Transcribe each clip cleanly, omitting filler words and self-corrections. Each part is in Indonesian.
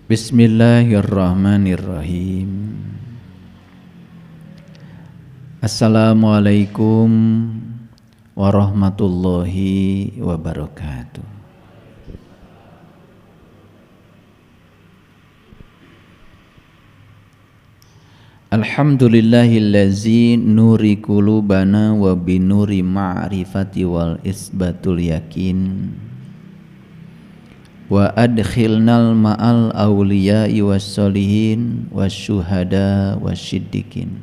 Bismillahirrahmanirrahim. Assalamualaikum warahmatullahi wabarakatuh. Alhamdulillahillazi nuri qulubana wa binuri ma'rifati wal isbatul yakin. Wa adkhilnal ma'al awliya'i wassolihin wasyuhada wasyiddiqin.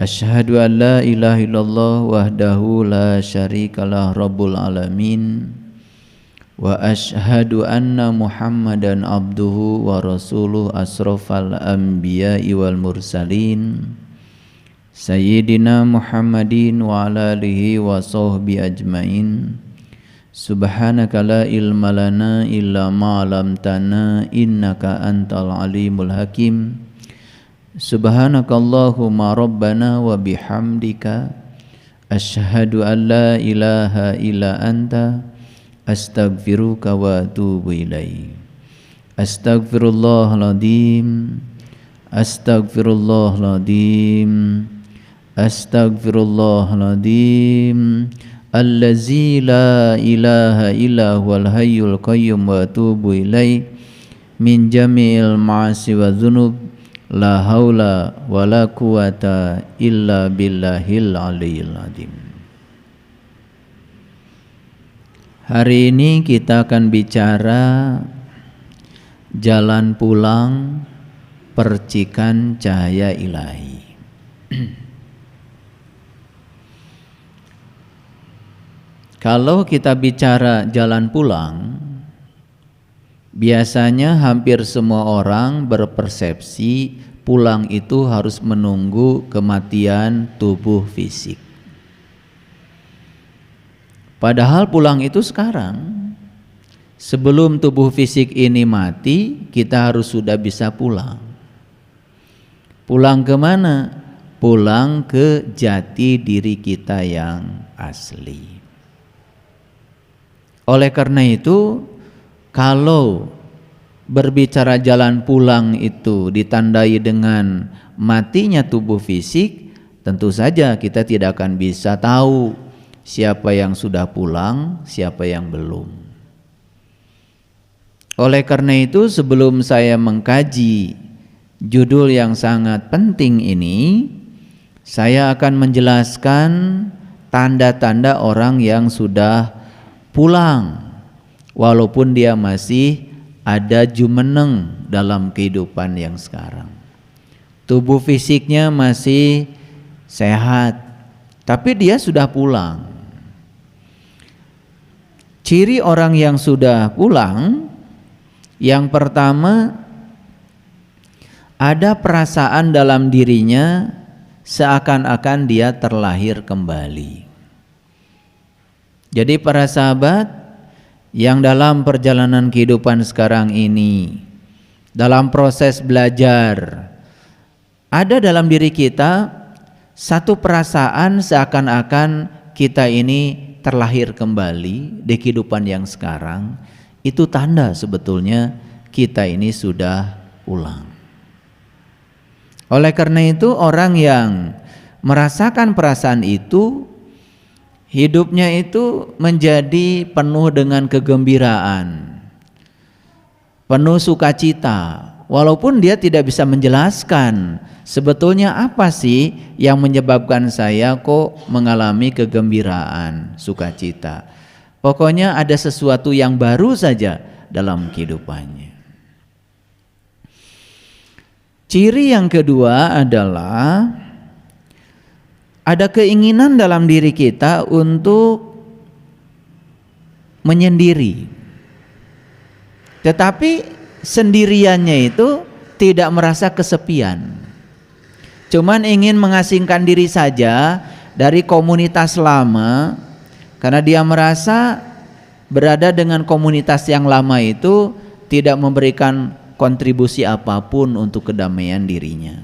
Asyhadu an la ilaha illallah wahdahu la syarikalah rabbul alamin. Wa asyhadu anna Muhammadan abduhu wa rasuluh asrafal anbiya'i wal mursalin Sayyidina Muhammadin wa ala alihi wa sahbihi ajmain. Subhanaka la ilma lana illa ma 'allamtana innaka antal alimul hakim. Subhanakallahumma rabbana wa bihamdika asyhadu an la ilaha illa anta astaghfiruka wa atubu ilaik. Astaghfirullahaladzim, astaghfirullahaladzim, astaghfirullahaladzim. Allazi la ilaha illa huwal hayyul qayyum wa atubu ilaih min jami'il ma'asi wa dzunub. La haula wa la quwata illa billahil aliyyil azim. Hari ini kita akan bicara jalan pulang percikan cahaya ilahi. Kalau kita bicara jalan pulang, biasanya hampir semua orang berpersepsi pulang itu harus menunggu kematian tubuh fisik. Padahal pulang itu sekarang. Sebelum tubuh fisik ini mati, kita harus sudah bisa pulang. Pulang ke mana? Pulang ke jati diri kita yang asli. Oleh karena itu, kalau berbicara jalan pulang itu ditandai dengan matinya tubuh fisik, tentu saja kita tidak akan bisa tahu siapa yang sudah pulang, siapa yang belum. Oleh karena itu, sebelum saya mengkaji judul yang sangat penting ini, saya akan menjelaskan tanda-tanda orang yang sudah pulang, walaupun dia masih ada jumeneng dalam kehidupan yang sekarang. Tubuh fisiknya masih sehat, tapi dia sudah pulang. Ciri orang yang sudah pulang, yang pertama, ada perasaan dalam dirinya seakan-akan dia terlahir kembali. Jadi para sahabat yang dalam perjalanan kehidupan sekarang ini, dalam proses belajar, ada dalam diri kita satu perasaan seakan-akan kita ini terlahir kembali di kehidupan yang sekarang. Itu tanda sebetulnya kita ini sudah pulang. Oleh karena itu, orang yang merasakan perasaan itu, hidupnya itu menjadi penuh dengan kegembiraan, penuh sukacita, walaupun dia tidak bisa menjelaskan sebetulnya apa sih yang menyebabkan saya kok mengalami kegembiraan, sukacita. Pokoknya ada sesuatu yang baru saja dalam kehidupannya. Ciri yang kedua adalah ada keinginan dalam diri kita untuk menyendiri. Tetapi sendiriannya itu tidak merasa kesepian. Cuman ingin mengasingkan diri saja dari komunitas lama, karena dia merasa berada dengan komunitas yang lama itu tidak memberikan kontribusi apapun untuk kedamaian dirinya.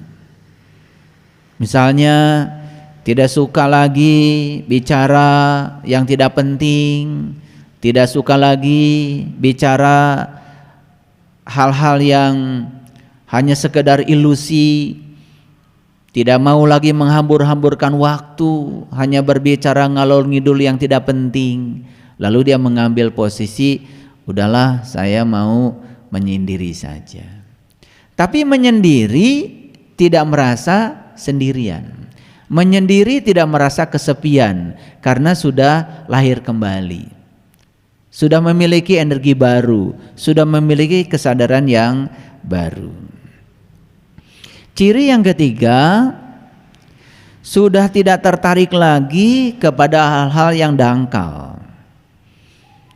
Misalnya tidak suka lagi bicara yang tidak penting, tidak suka lagi bicara hal-hal yang hanya sekedar ilusi, tidak mau lagi menghambur-hamburkan waktu, hanya berbicara ngalor ngidul yang tidak penting. Lalu dia mengambil posisi, udahlah saya mau menyendiri saja. Tapi menyendiri tidak merasa sendirian. Menyendiri tidak merasa kesepian karena sudah lahir kembali. Sudah memiliki energi baru, sudah memiliki kesadaran yang baru. Ciri yang ketiga, sudah tidak tertarik lagi kepada hal-hal yang dangkal.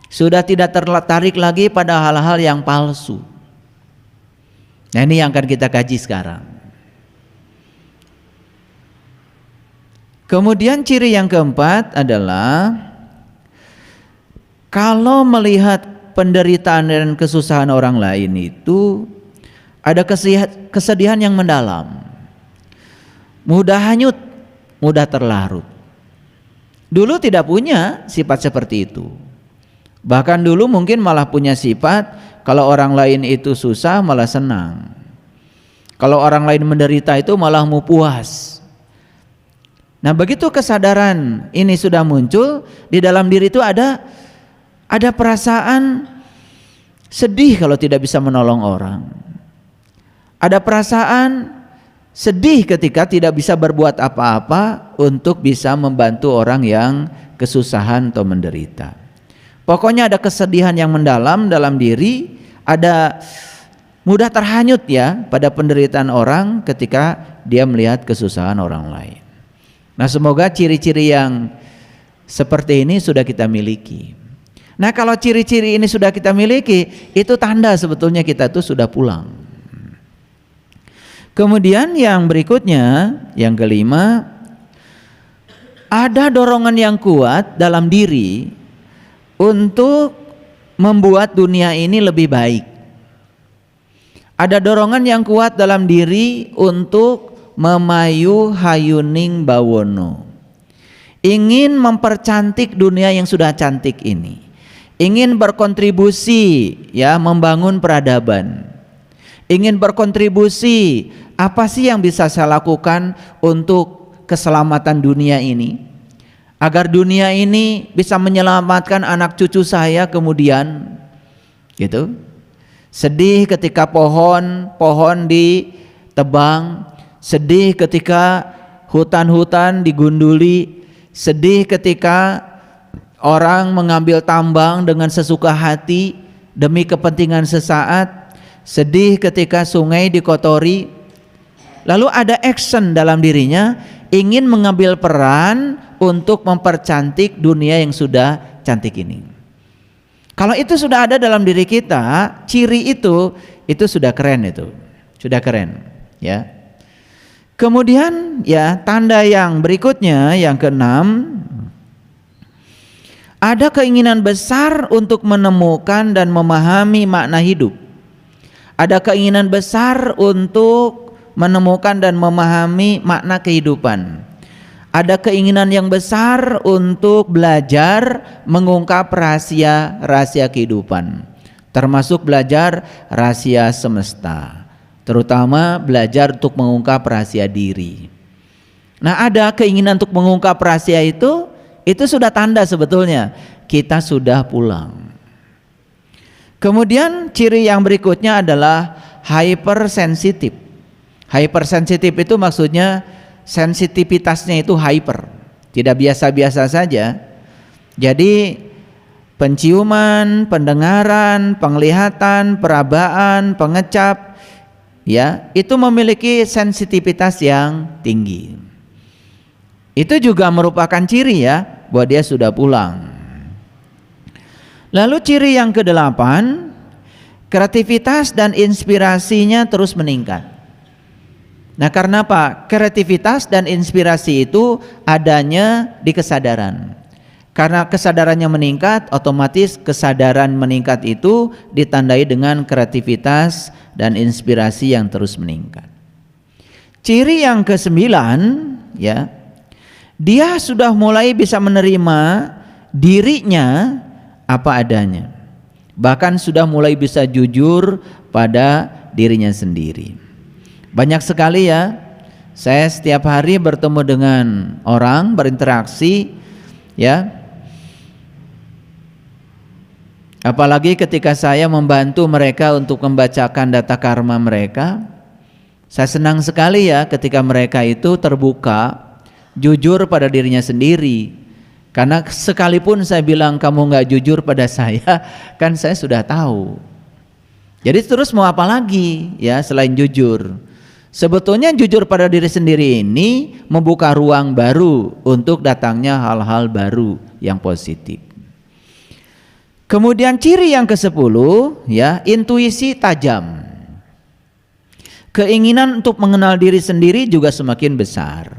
Sudah tidak tertarik lagi pada hal-hal yang palsu. Nah, ini yang akan kita kaji sekarang. Kemudian ciri yang keempat adalah kalau melihat penderitaan dan kesusahan orang lain itu ada kesedihan yang mendalam, mudah hanyut, mudah terlarut. Dulu tidak punya sifat seperti itu. Bahkan dulu mungkin malah punya sifat kalau orang lain itu susah malah senang. Kalau orang lain menderita itu malah mau puas. Nah, begitu kesadaran ini sudah muncul, di dalam diri itu ada perasaan sedih kalau tidak bisa menolong orang. Ada perasaan sedih ketika tidak bisa berbuat apa-apa untuk bisa membantu orang yang kesusahan atau menderita. Pokoknya ada kesedihan yang mendalam dalam diri, ada mudah terhanyut ya pada penderitaan orang ketika dia melihat kesusahan orang lain. Nah, semoga ciri-ciri yang seperti ini sudah kita miliki. Nah, kalau ciri-ciri ini sudah kita miliki, itu tanda sebetulnya kita tuh sudah pulang. Kemudian yang berikutnya, yang kelima, ada dorongan yang kuat dalam diri untuk membuat dunia ini lebih baik. Ada dorongan yang kuat dalam diri untuk memayu hayuning bawono. Ingin mempercantik dunia yang sudah cantik ini. Ingin berkontribusi ya membangun peradaban. Ingin berkontribusi, apa sih yang bisa saya lakukan untuk keselamatan dunia ini? Agar dunia ini bisa menyelamatkan anak cucu saya kemudian, gitu. Sedih ketika pohon ditebang, sedih ketika hutan-hutan digunduli, sedih ketika orang mengambil tambang dengan sesuka hati demi kepentingan sesaat, sedih ketika sungai dikotori. Lalu ada action dalam dirinya, ingin mengambil peran untuk mempercantik dunia yang sudah cantik ini. Kalau itu sudah ada dalam diri kita, ciri itu sudah keren, itu sudah keren ya. Kemudian ya tanda yang berikutnya, yang keenam, ada keinginan besar untuk menemukan dan memahami makna hidup. Ada keinginan besar untuk menemukan dan memahami makna kehidupan. Ada keinginan yang besar untuk belajar mengungkap rahasia-rahasia kehidupan, termasuk belajar rahasia semesta, terutama belajar untuk mengungkap rahasia diri. Nah, ada keinginan untuk mengungkap rahasia itu sudah tanda sebetulnya kita sudah pulang. Kemudian ciri yang berikutnya adalah hypersensitif. Hypersensitif itu maksudnya sensitivitasnya itu hyper, tidak biasa-biasa saja. Jadi penciuman, pendengaran, penglihatan, perabaan, pengecap ya, itu memiliki sensitivitas yang tinggi. Itu juga merupakan ciri ya bahwa dia sudah pulang. Lalu ciri yang kedelapan, kreativitas dan inspirasinya terus meningkat. Nah, karena apa? Kreativitas dan inspirasi itu adanya di kesadaran. Karena kesadarannya meningkat, otomatis kesadaran meningkat itu ditandai dengan kreativitas dan inspirasi yang terus meningkat. Ciri yang kesembilan ya, dia sudah mulai bisa menerima dirinya apa adanya. bahkan sudah mulai bisa jujur pada dirinya sendiri. Banyak sekali ya, saya setiap hari bertemu dengan orang, berinteraksi ya. Apalagi ketika saya membantu mereka untuk membacakan data karma mereka, saya senang sekali ya ketika mereka itu terbuka, jujur pada dirinya sendiri. Karena sekalipun saya bilang kamu nggak jujur pada saya, kan saya sudah tahu. Jadi terus mau apa lagi ya selain jujur? Sebetulnya jujur pada diri sendiri ini membuka ruang baru untuk datangnya hal-hal baru yang positif. Kemudian ciri yang ke-10 ya, intuisi tajam. Keinginan untuk mengenal diri sendiri juga semakin besar.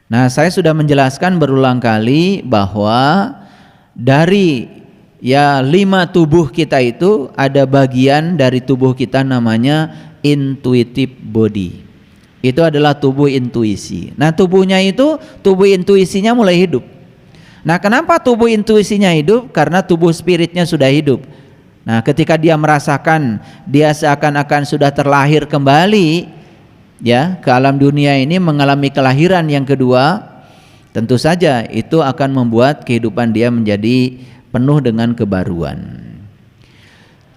Nah, saya sudah menjelaskan berulang kali bahwa dari 5 tubuh kita itu ada bagian dari tubuh kita namanya intuitive body. Itu adalah tubuh intuisi. Nah, tubuhnya itu, tubuh intuisinya mulai hidup. Nah, kenapa tubuh intuisinya hidup? Karena tubuh spiritnya sudah hidup. Nah, ketika dia merasakan dia seakan-akan sudah terlahir kembali ya ke alam dunia ini, mengalami kelahiran yang kedua, tentu saja itu akan membuat kehidupan dia menjadi penuh dengan kebaruan.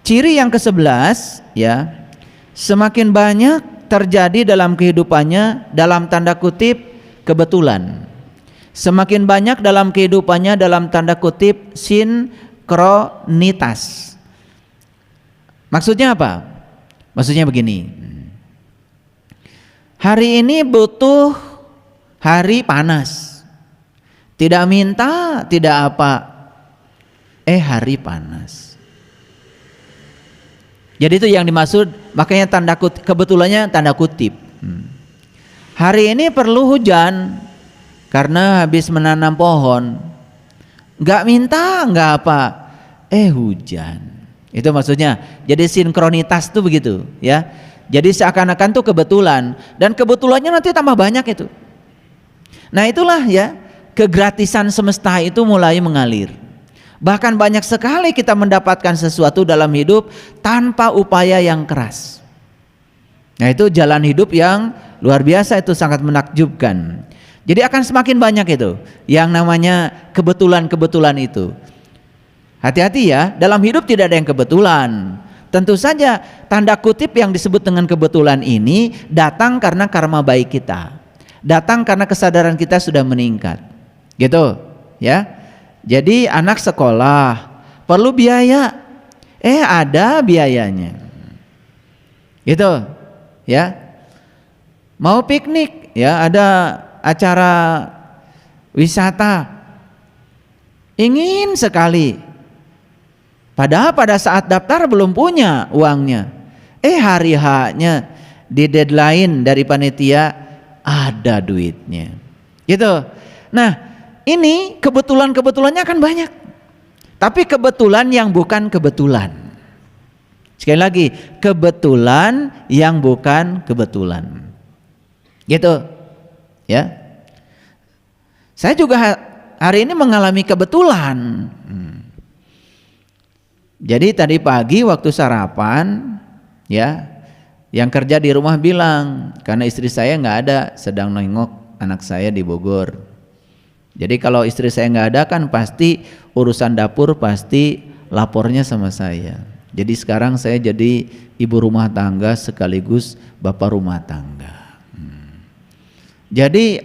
Ciri yang ke-11 ya, semakin banyak terjadi dalam kehidupannya dalam tanda kutip kebetulan. Semakin banyak dalam kehidupannya dalam tanda kutip sinkronitas. Maksudnya apa? Maksudnya begini. Hari ini butuh hari panas. Tidak minta, tidak apa. Hari panas. Jadi itu yang dimaksud, makanya tanda kutip, kebetulannya tanda kutip. Hari ini perlu hujan. Karena habis menanam pohon, nggak minta, nggak apa, hujan. Itu maksudnya. Jadi sinkronitas tuh begitu, ya. Jadi seakan-akan tuh kebetulan, dan kebetulannya nanti tambah banyak itu. Nah, itulah ya, kegratisan semesta itu mulai mengalir. Bahkan banyak sekali kita mendapatkan sesuatu dalam hidup tanpa upaya yang keras. Nah, itu jalan hidup yang luar biasa, itu sangat menakjubkan. Jadi akan semakin banyak itu yang namanya kebetulan-kebetulan itu. Hati-hati ya, dalam hidup tidak ada yang kebetulan. Tentu saja tanda kutip yang disebut dengan kebetulan ini datang karena karma baik kita. Datang karena kesadaran kita sudah meningkat. Gitu, ya. Jadi anak sekolah perlu biaya. Ada biayanya. Gitu, ya. Mau piknik, ya, ada acara wisata, ingin sekali, padahal pada saat daftar belum punya uangnya. Hari H-nya di deadline dari panitia ada duitnya, gitu. Nah, ini kebetulan-kebetulannya akan banyak, tapi kebetulan yang bukan kebetulan. Sekali lagi, kebetulan yang bukan kebetulan, gitu. Ya, saya juga hari ini mengalami kebetulan. Jadi tadi pagi waktu sarapan, ya, yang kerja di rumah bilang karena istri saya nggak ada, sedang nengok anak saya di Bogor. Jadi kalau istri saya nggak ada kan pasti urusan dapur pasti lapornya sama saya. Jadi sekarang saya jadi ibu rumah tangga sekaligus bapak rumah tangga. Jadi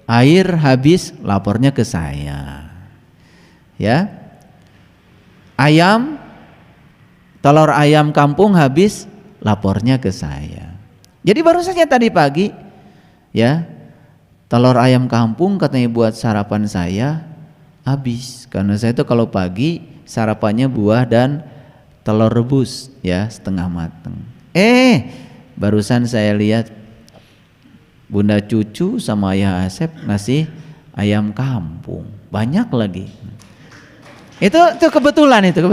air habis lapornya ke saya, ya. Telur ayam kampung habis lapornya ke saya. Jadi baru saja tadi pagi, ya, telur ayam kampung katanya buat sarapan saya habis. Karena saya itu kalau pagi sarapannya buah dan telur rebus, ya, setengah matang. Barusan saya lihat Bunda Cucu sama Ayah Asep ngasih ayam kampung, banyak lagi. Itu kebetulan itu.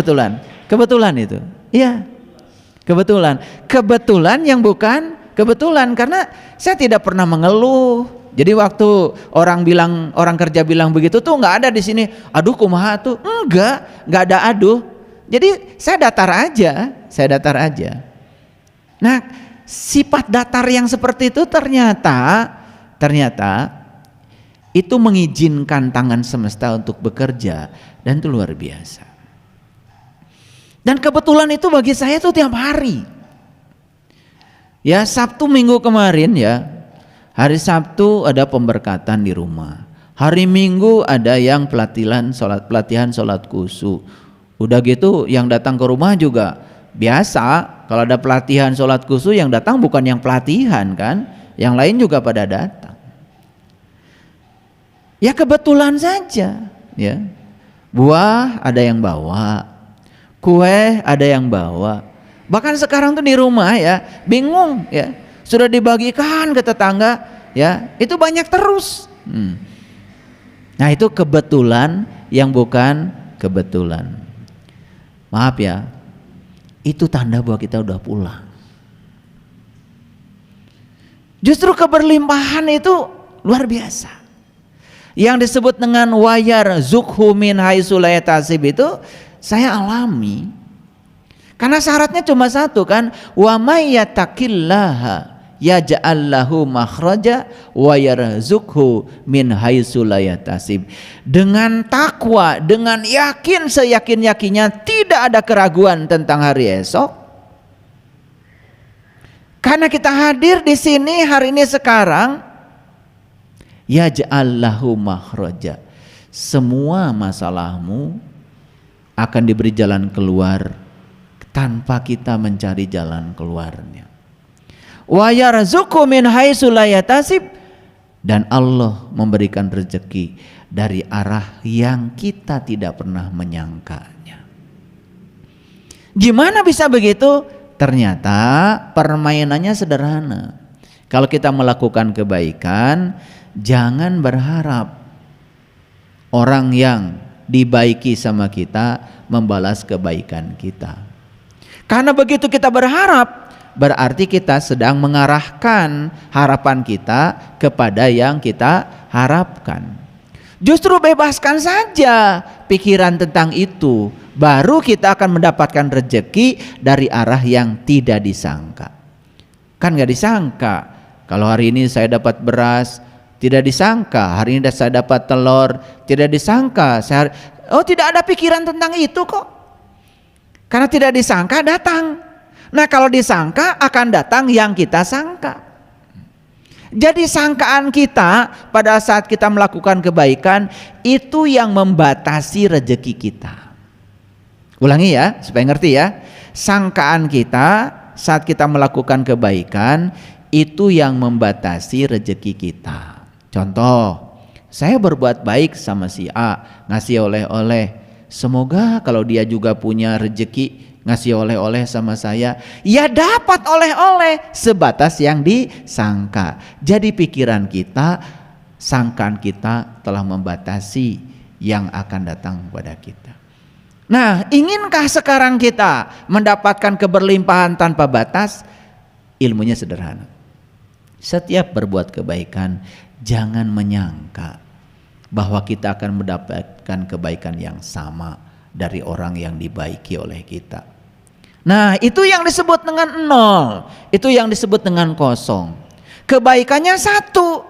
Iya, kebetulan yang bukan kebetulan, karena saya tidak pernah mengeluh. Jadi waktu orang kerja bilang begitu tuh nggak ada di sini. Aduh kumaha tuh, enggak ada aduh. Jadi saya datar aja. Nah, sifat datar yang seperti itu ternyata itu mengizinkan tangan semesta untuk bekerja, dan itu luar biasa. Dan kebetulan itu bagi saya itu tiap hari. Ya, Sabtu Minggu kemarin ya, hari Sabtu ada pemberkatan di rumah. Hari Minggu ada yang pelatihan sholat khusyuk. Udah gitu yang datang ke rumah juga biasa, kalau ada pelatihan sholat khusyuk yang datang bukan yang pelatihan kan, yang lain juga pada datang. Ya kebetulan saja ya. Buah ada yang bawa, kue ada yang bawa. Bahkan sekarang tuh di rumah ya bingung ya, sudah dibagikan ke tetangga ya, itu banyak terus. Nah itu kebetulan yang bukan kebetulan. Maaf ya, itu tanda bahwa kita udah pulang. Justru keberlimpahan itu luar biasa. Yang disebut dengan wayar zukhu min haitsu la yahtasib itu saya alami. Karena syaratnya cuma satu kan, wa may yattaqillaha yaj'al lahu makhraja wa yarzuqhu min haitsu la yahtasib. Dengan takwa, dengan yakin seyakin-yakinnya, tidak ada keraguan tentang hari esok. Karena kita hadir di sini hari ini sekarang, yaj'al lahu makhraja. Semua masalahmu akan diberi jalan keluar tanpa kita mencari jalan keluarnya. Wa yarzuqhu min haitsu la yahtasib, dan Allah memberikan rezeki dari arah yang kita tidak pernah menyangkanya. Gimana bisa begitu? Ternyata permainannya sederhana. Kalau kita melakukan kebaikan, jangan berharap orang yang dibaiki sama kita membalas kebaikan kita. Karena begitu kita berharap, berarti kita sedang mengarahkan harapan kita kepada yang kita harapkan. Justru bebaskan saja pikiran tentang itu, baru kita akan mendapatkan rezeki dari arah yang tidak disangka. Kan gak disangka, kalau hari ini saya dapat beras, tidak disangka hari ini saya dapat telur, tidak disangka tidak ada pikiran tentang itu kok. Karena tidak disangka datang. Nah kalau disangka akan datang yang kita sangka. Jadi sangkaan kita pada saat kita melakukan kebaikan itu yang membatasi rezeki kita. Ulangi ya supaya ngerti ya. Sangkaan kita saat kita melakukan kebaikan itu yang membatasi rezeki kita. Contoh, saya berbuat baik sama si A, ngasih oleh-oleh. Semoga kalau dia juga punya rezeki ngasih oleh-oleh sama saya, ya dapat oleh-oleh sebatas yang disangka. Jadi pikiran kita, sangkaan kita telah membatasi yang akan datang kepada kita. Nah, inginkah sekarang kita mendapatkan keberlimpahan tanpa batas? Ilmunya sederhana. Setiap berbuat kebaikan, jangan menyangka bahwa kita akan mendapatkan kebaikan yang sama dari orang yang dibaiki oleh kita. Nah itu yang disebut dengan nol, itu yang disebut dengan kosong. Kebaikannya satu,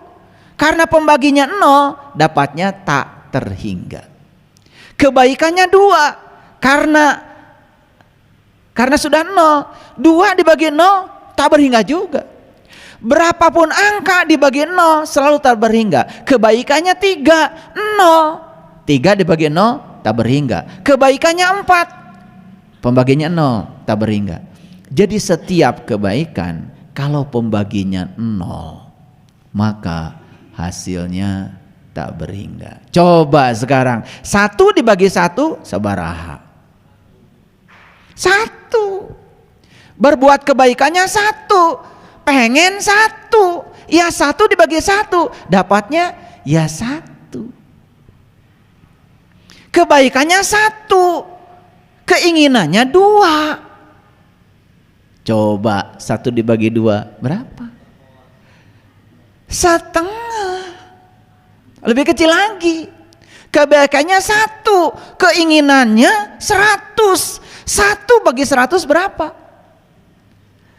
karena pembaginya nol, dapatnya tak terhingga. Kebaikannya dua, karena sudah nol, dua dibagi nol tak berhingga juga. Berapapun angka dibagi nol selalu tak berhingga. Kebaikannya tiga, nol, tiga dibagi nol tak berhingga. Kebaikannya empat, pembaginya nol, tak berhingga. Jadi setiap kebaikan kalau pembaginya nol, maka hasilnya tak berhingga. Coba sekarang, satu dibagi satu sabaraha. Satu. Berbuat kebaikannya satu, pengen satu, ya satu dibagi satu, dapatnya ya satu. Kebaikannya satu, keinginannya dua. Coba satu dibagi dua berapa? Setengah. Lebih kecil lagi. Kebaikannya satu, keinginannya 100. 1 bagi 100 berapa?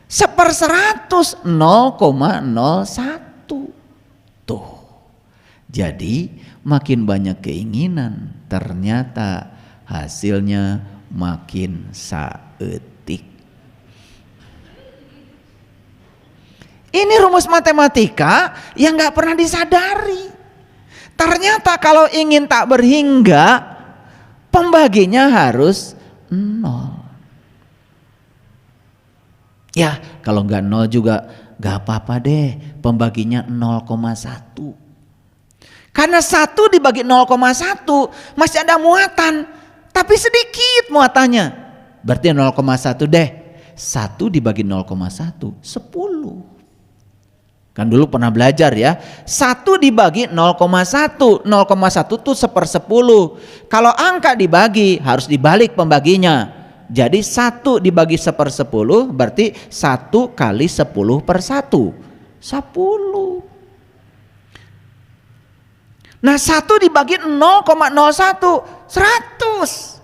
1/100 0,01. Tuh. Jadi makin banyak keinginan, ternyata hasilnya makin saeutik. Ini rumus matematika yang gak pernah disadari. Ternyata kalau ingin tak berhingga, pembaginya harus 0. Ya kalau nggak 0 juga nggak apa-apa deh, pembaginya 0,1. Karena 1 dibagi 0,1 masih ada muatan, tapi sedikit muatannya. Berarti 0,1 deh. 1 dibagi 0,1 10. Kan dulu pernah belajar ya, 1 dibagi 0,1, 0,1 itu 1/10. Kalau angka dibagi harus dibalik pembaginya. Jadi 1 dibagi 1/10 berarti 1 kali 10/1, 10. Nah 1 dibagi 0,01, 100.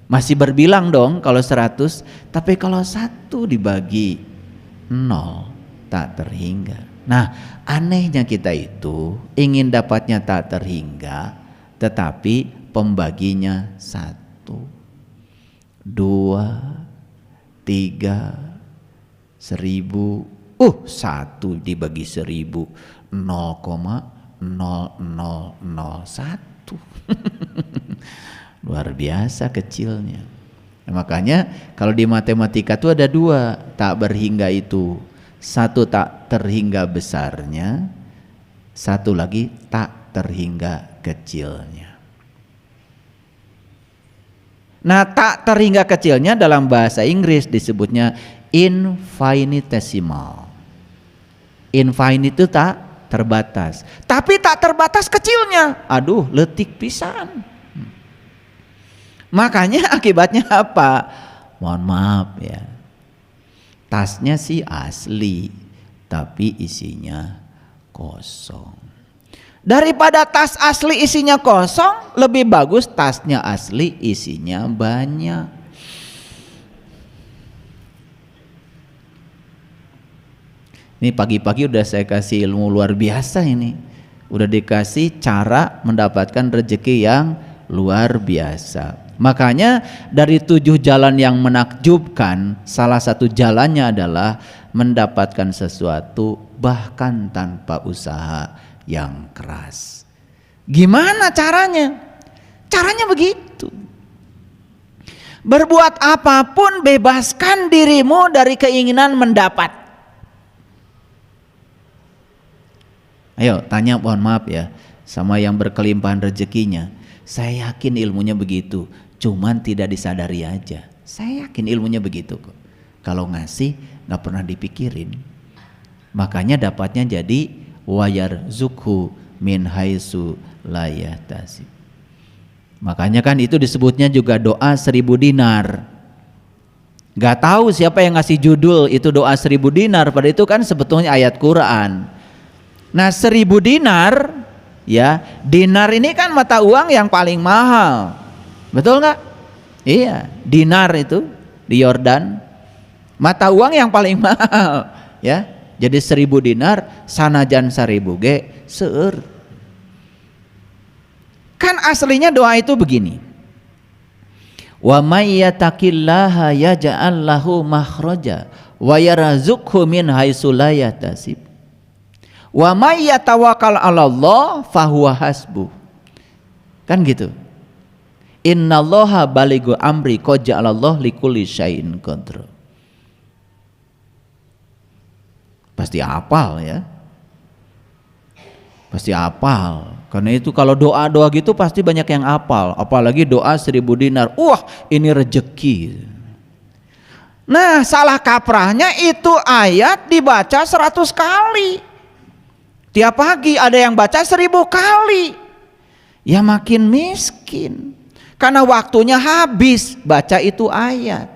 Masih berbilang dong kalau 100, tapi kalau 1 dibagi 0 tak terhingga. Nah anehnya kita itu ingin dapatnya tak terhingga, tetapi pembaginya 1, 2, 3, 1000. 1 dibagi 1000 0,0001. Luar biasa kecilnya. Makanya kalau di matematika itu ada 2 tak berhingga itu. 1 tak terhingga besarnya, 1 lagi tak terhingga kecilnya. Nah tak terhingga kecilnya dalam bahasa Inggris disebutnya infinitesimal. Infinite itu tak terbatas. Tapi tak terbatas kecilnya, aduh letik pisan. Makanya akibatnya apa? Mohon maaf ya, tasnya sih asli tapi isinya kosong. Daripada tas asli isinya kosong, lebih bagus tasnya asli isinya banyak. Ini pagi-pagi udah saya kasih ilmu luar biasa ini. Udah dikasih cara mendapatkan rezeki yang luar biasa. Makanya dari 7 jalan yang menakjubkan, salah satu jalannya adalah mendapatkan sesuatu bahkan tanpa usaha yang keras. Gimana caranya? Caranya begitu. Berbuat apapun, bebaskan dirimu dari keinginan mendapat. Ayo tanya, mohon maaf ya, sama yang berkelimpahan rezekinya. Saya yakin ilmunya begitu, cuman tidak disadari aja. Saya yakin ilmunya begitu kok. Kalau ngasih gak pernah dipikirin. Makanya dapatnya jadi wayar zukhu min haitsu la yahtasib. Makanya kan itu disebutnya juga doa 1000 dinar. Gak tahu siapa yang ngasih judul itu doa 1000 dinar, pada itu kan sebetulnya ayat Quran. Nah 1000 dinar ya, dinar ini kan mata uang yang paling mahal, betul nggak? Iya, dinar itu di Yordan mata uang yang paling mahal ya. Jadi 1000 dinar sanajan 1000 ge seueur. Kan aslinya doa itu begini, wa may yattaqillaha yaj'al lahu makhraja wa yarzuqhu min haitsu la yahtasib wa may yatawakkal 'alallah fahuwa hasbuh. Kan gitu. Innallaha balighu amri qad ja'alallahu likulli syai'in qadra. Pasti hafal ya. Pasti hafal. Karena itu kalau doa-doa gitu pasti banyak yang hafal, apalagi doa 1000 dinar. Wah, ini rezeki. Nah, salah kaprahnya itu ayat dibaca 100 kali. Tiap pagi ada yang baca 1000 kali. Ya makin miskin. Karena waktunya habis baca itu ayat.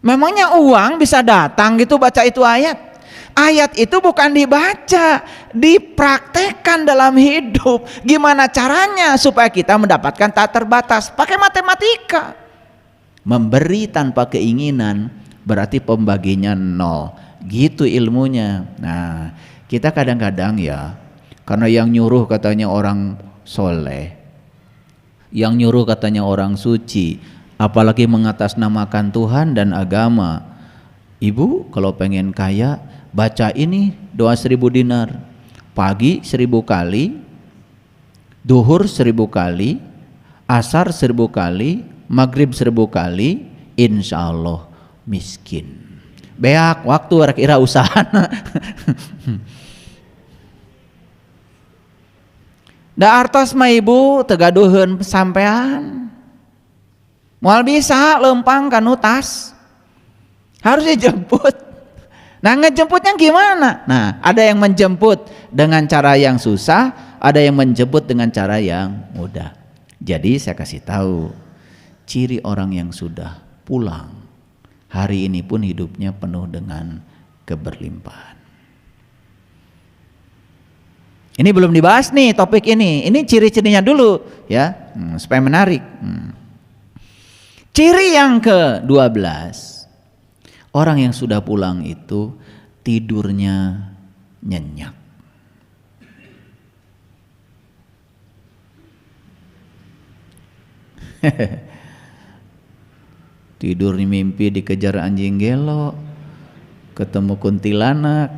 Memangnya uang bisa datang gitu baca itu ayat? Ayat itu bukan dibaca, dipraktekkan dalam hidup. Gimana caranya supaya kita mendapatkan tak terbatas? Pakai matematika. Memberi tanpa keinginan berarti pembaginya 0. Gitu ilmunya. Nah, kita kadang-kadang ya, karena yang nyuruh katanya orang soleh, yang nyuruh katanya orang suci, apalagi mengatasnamakan Tuhan dan agama. Ibu kalau pengen kaya, baca ini doa 1000 dinar, pagi 1000 kali, duhur 1000 kali, asar 1000 kali, maghrib 1000 kali, insya Allah miskin. Beak waktu rek ira usahana. Da artos mah ibu tegaduheun sampean. Moal bisa lempang kanu tas. Harus dijemput. Nah, ngejemputnya gimana? Nah, ada yang menjemput dengan cara yang susah, ada yang menjemput dengan cara yang mudah. Jadi saya kasih tahu ciri orang yang sudah pulang. Hari ini pun hidupnya penuh dengan keberlimpahan. Ini belum dibahas nih topik ini. Ini ciri-cirinya dulu ya, supaya menarik. Ciri yang ke-12. Orang yang sudah pulang itu tidurnya nyenyak. Tidur di mimpi dikejar anjing gelo, ketemu kuntilanak.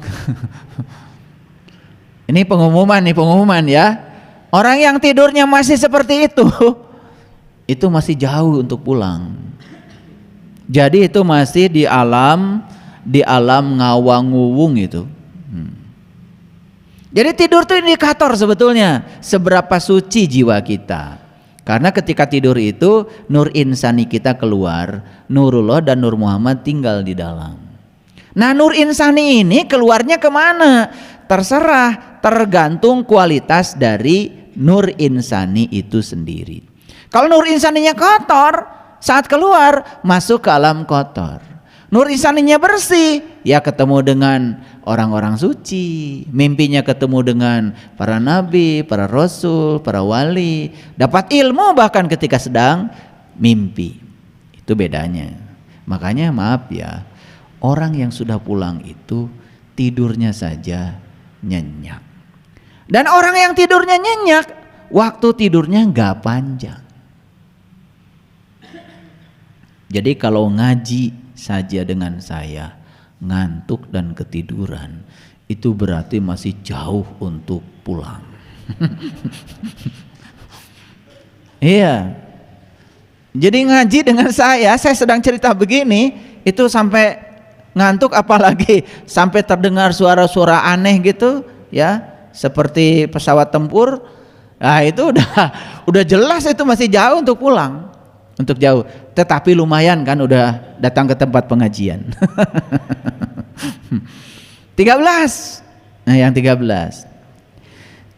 Ini pengumuman ya. Orang yang tidurnya masih seperti itu masih jauh untuk pulang. Jadi itu masih di alam ngawang-nguwung itu. Jadi tidur itu indikator sebetulnya seberapa suci jiwa kita. Karena ketika tidur itu nur insani kita keluar, Nurullah dan Nur Muhammad tinggal di dalam. Nah, nur insani ini keluarnya kemana? Terserah, tergantung kualitas dari nur insani itu sendiri. Kalau nur insaninya kotor, saat keluar masuk ke alam kotor. Nur insaninya bersih, ya ketemu dengan orang-orang suci, mimpinya ketemu dengan para nabi, para rasul, para wali, dapat ilmu bahkan ketika sedang mimpi. Itu bedanya. Makanya maaf ya, orang yang sudah pulang itu tidurnya saja nyenyak. Dan orang yang tidurnya nyenyak, waktu tidurnya nggak panjang. Jadi kalau ngaji saja dengan saya ngantuk dan ketiduran, itu berarti masih jauh untuk pulang. Iya. Jadi ngaji dengan saya sedang cerita begini, itu sampai ngantuk, apalagi sampai terdengar suara-suara aneh gitu ya, seperti pesawat tempur. Nah, itu udah jelas itu masih jauh untuk pulang. Untuk jauh, tetapi lumayan kan udah datang ke tempat pengajian. 13. Nah, yang 13.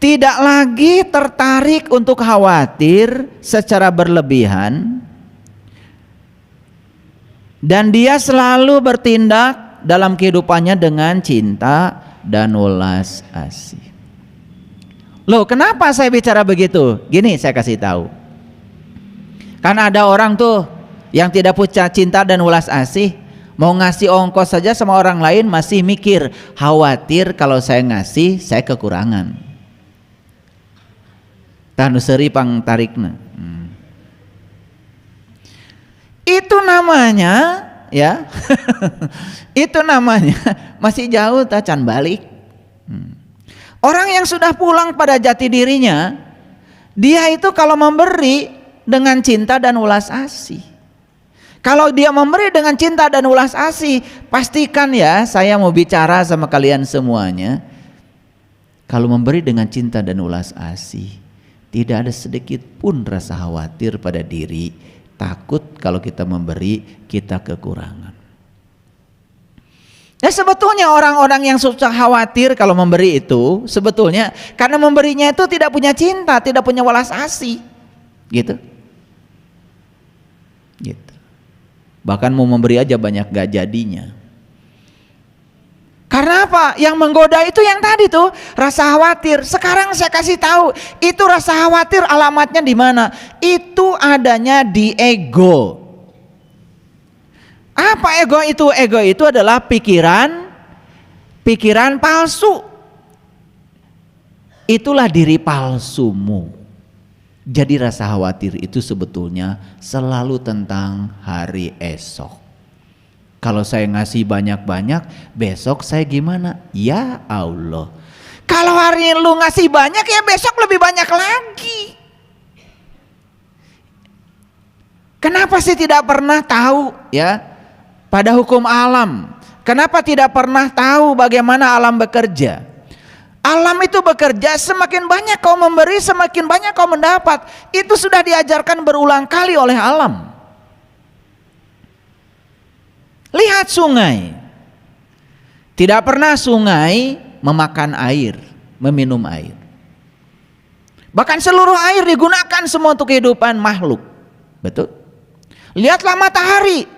Tidak lagi tertarik untuk khawatir secara berlebihan, dan dia selalu bertindak dalam kehidupannya dengan cinta dan welas asih. Loh, kenapa saya bicara begitu? Gini, saya kasih tahu. Karena ada orang tuh yang tidak punya cinta dan welas asih, mau ngasih ongkos saja sama orang lain masih mikir, khawatir kalau saya ngasih saya kekurangan. Tanu seri pang tarikna. Itu namanya ya. Itu namanya masih jauh tacan balik. Orang yang sudah pulang pada jati dirinya, dia itu kalau memberi dengan cinta dan ulas asih. Kalau dia memberi dengan cinta dan ulas asih, pastikan ya, saya mau bicara sama kalian semuanya. Kalau memberi dengan cinta dan ulas asih, tidak ada sedikit pun rasa khawatir pada diri, takut kalau kita memberi kita kekurangan. Ya, sebetulnya orang-orang yang susah khawatir kalau memberi itu sebetulnya karena memberinya itu tidak punya cinta, tidak punya welas asih, gitu. Bahkan mau memberi aja banyak gak jadinya. Karena Karena apa? Yang menggoda itu yang tadi tuh, rasa khawatir. Sekarang saya kasih tahu, itu rasa khawatir alamatnya di mana? Itu adanya di ego. Apa ego itu? Ego itu adalah pikiran palsu. Itulah diri palsumu. Jadi rasa khawatir itu sebetulnya selalu tentang hari esok. Kalau saya ngasih banyak-banyak, besok saya gimana? Ya Allah. Kalau hari ini lu ngasih banyak, ya besok lebih banyak lagi. Kenapa sih tidak pernah tahu ya pada hukum alam? Kenapa tidak pernah tahu bagaimana alam bekerja? Alam itu bekerja, semakin banyak kau memberi, semakin banyak kau mendapat. Itu sudah diajarkan berulang kali oleh alam. Lihat sungai. Tidak pernah sungai memakan air, meminum air. Bahkan seluruh air digunakan semua untuk kehidupan makhluk. Betul? Lihatlah matahari.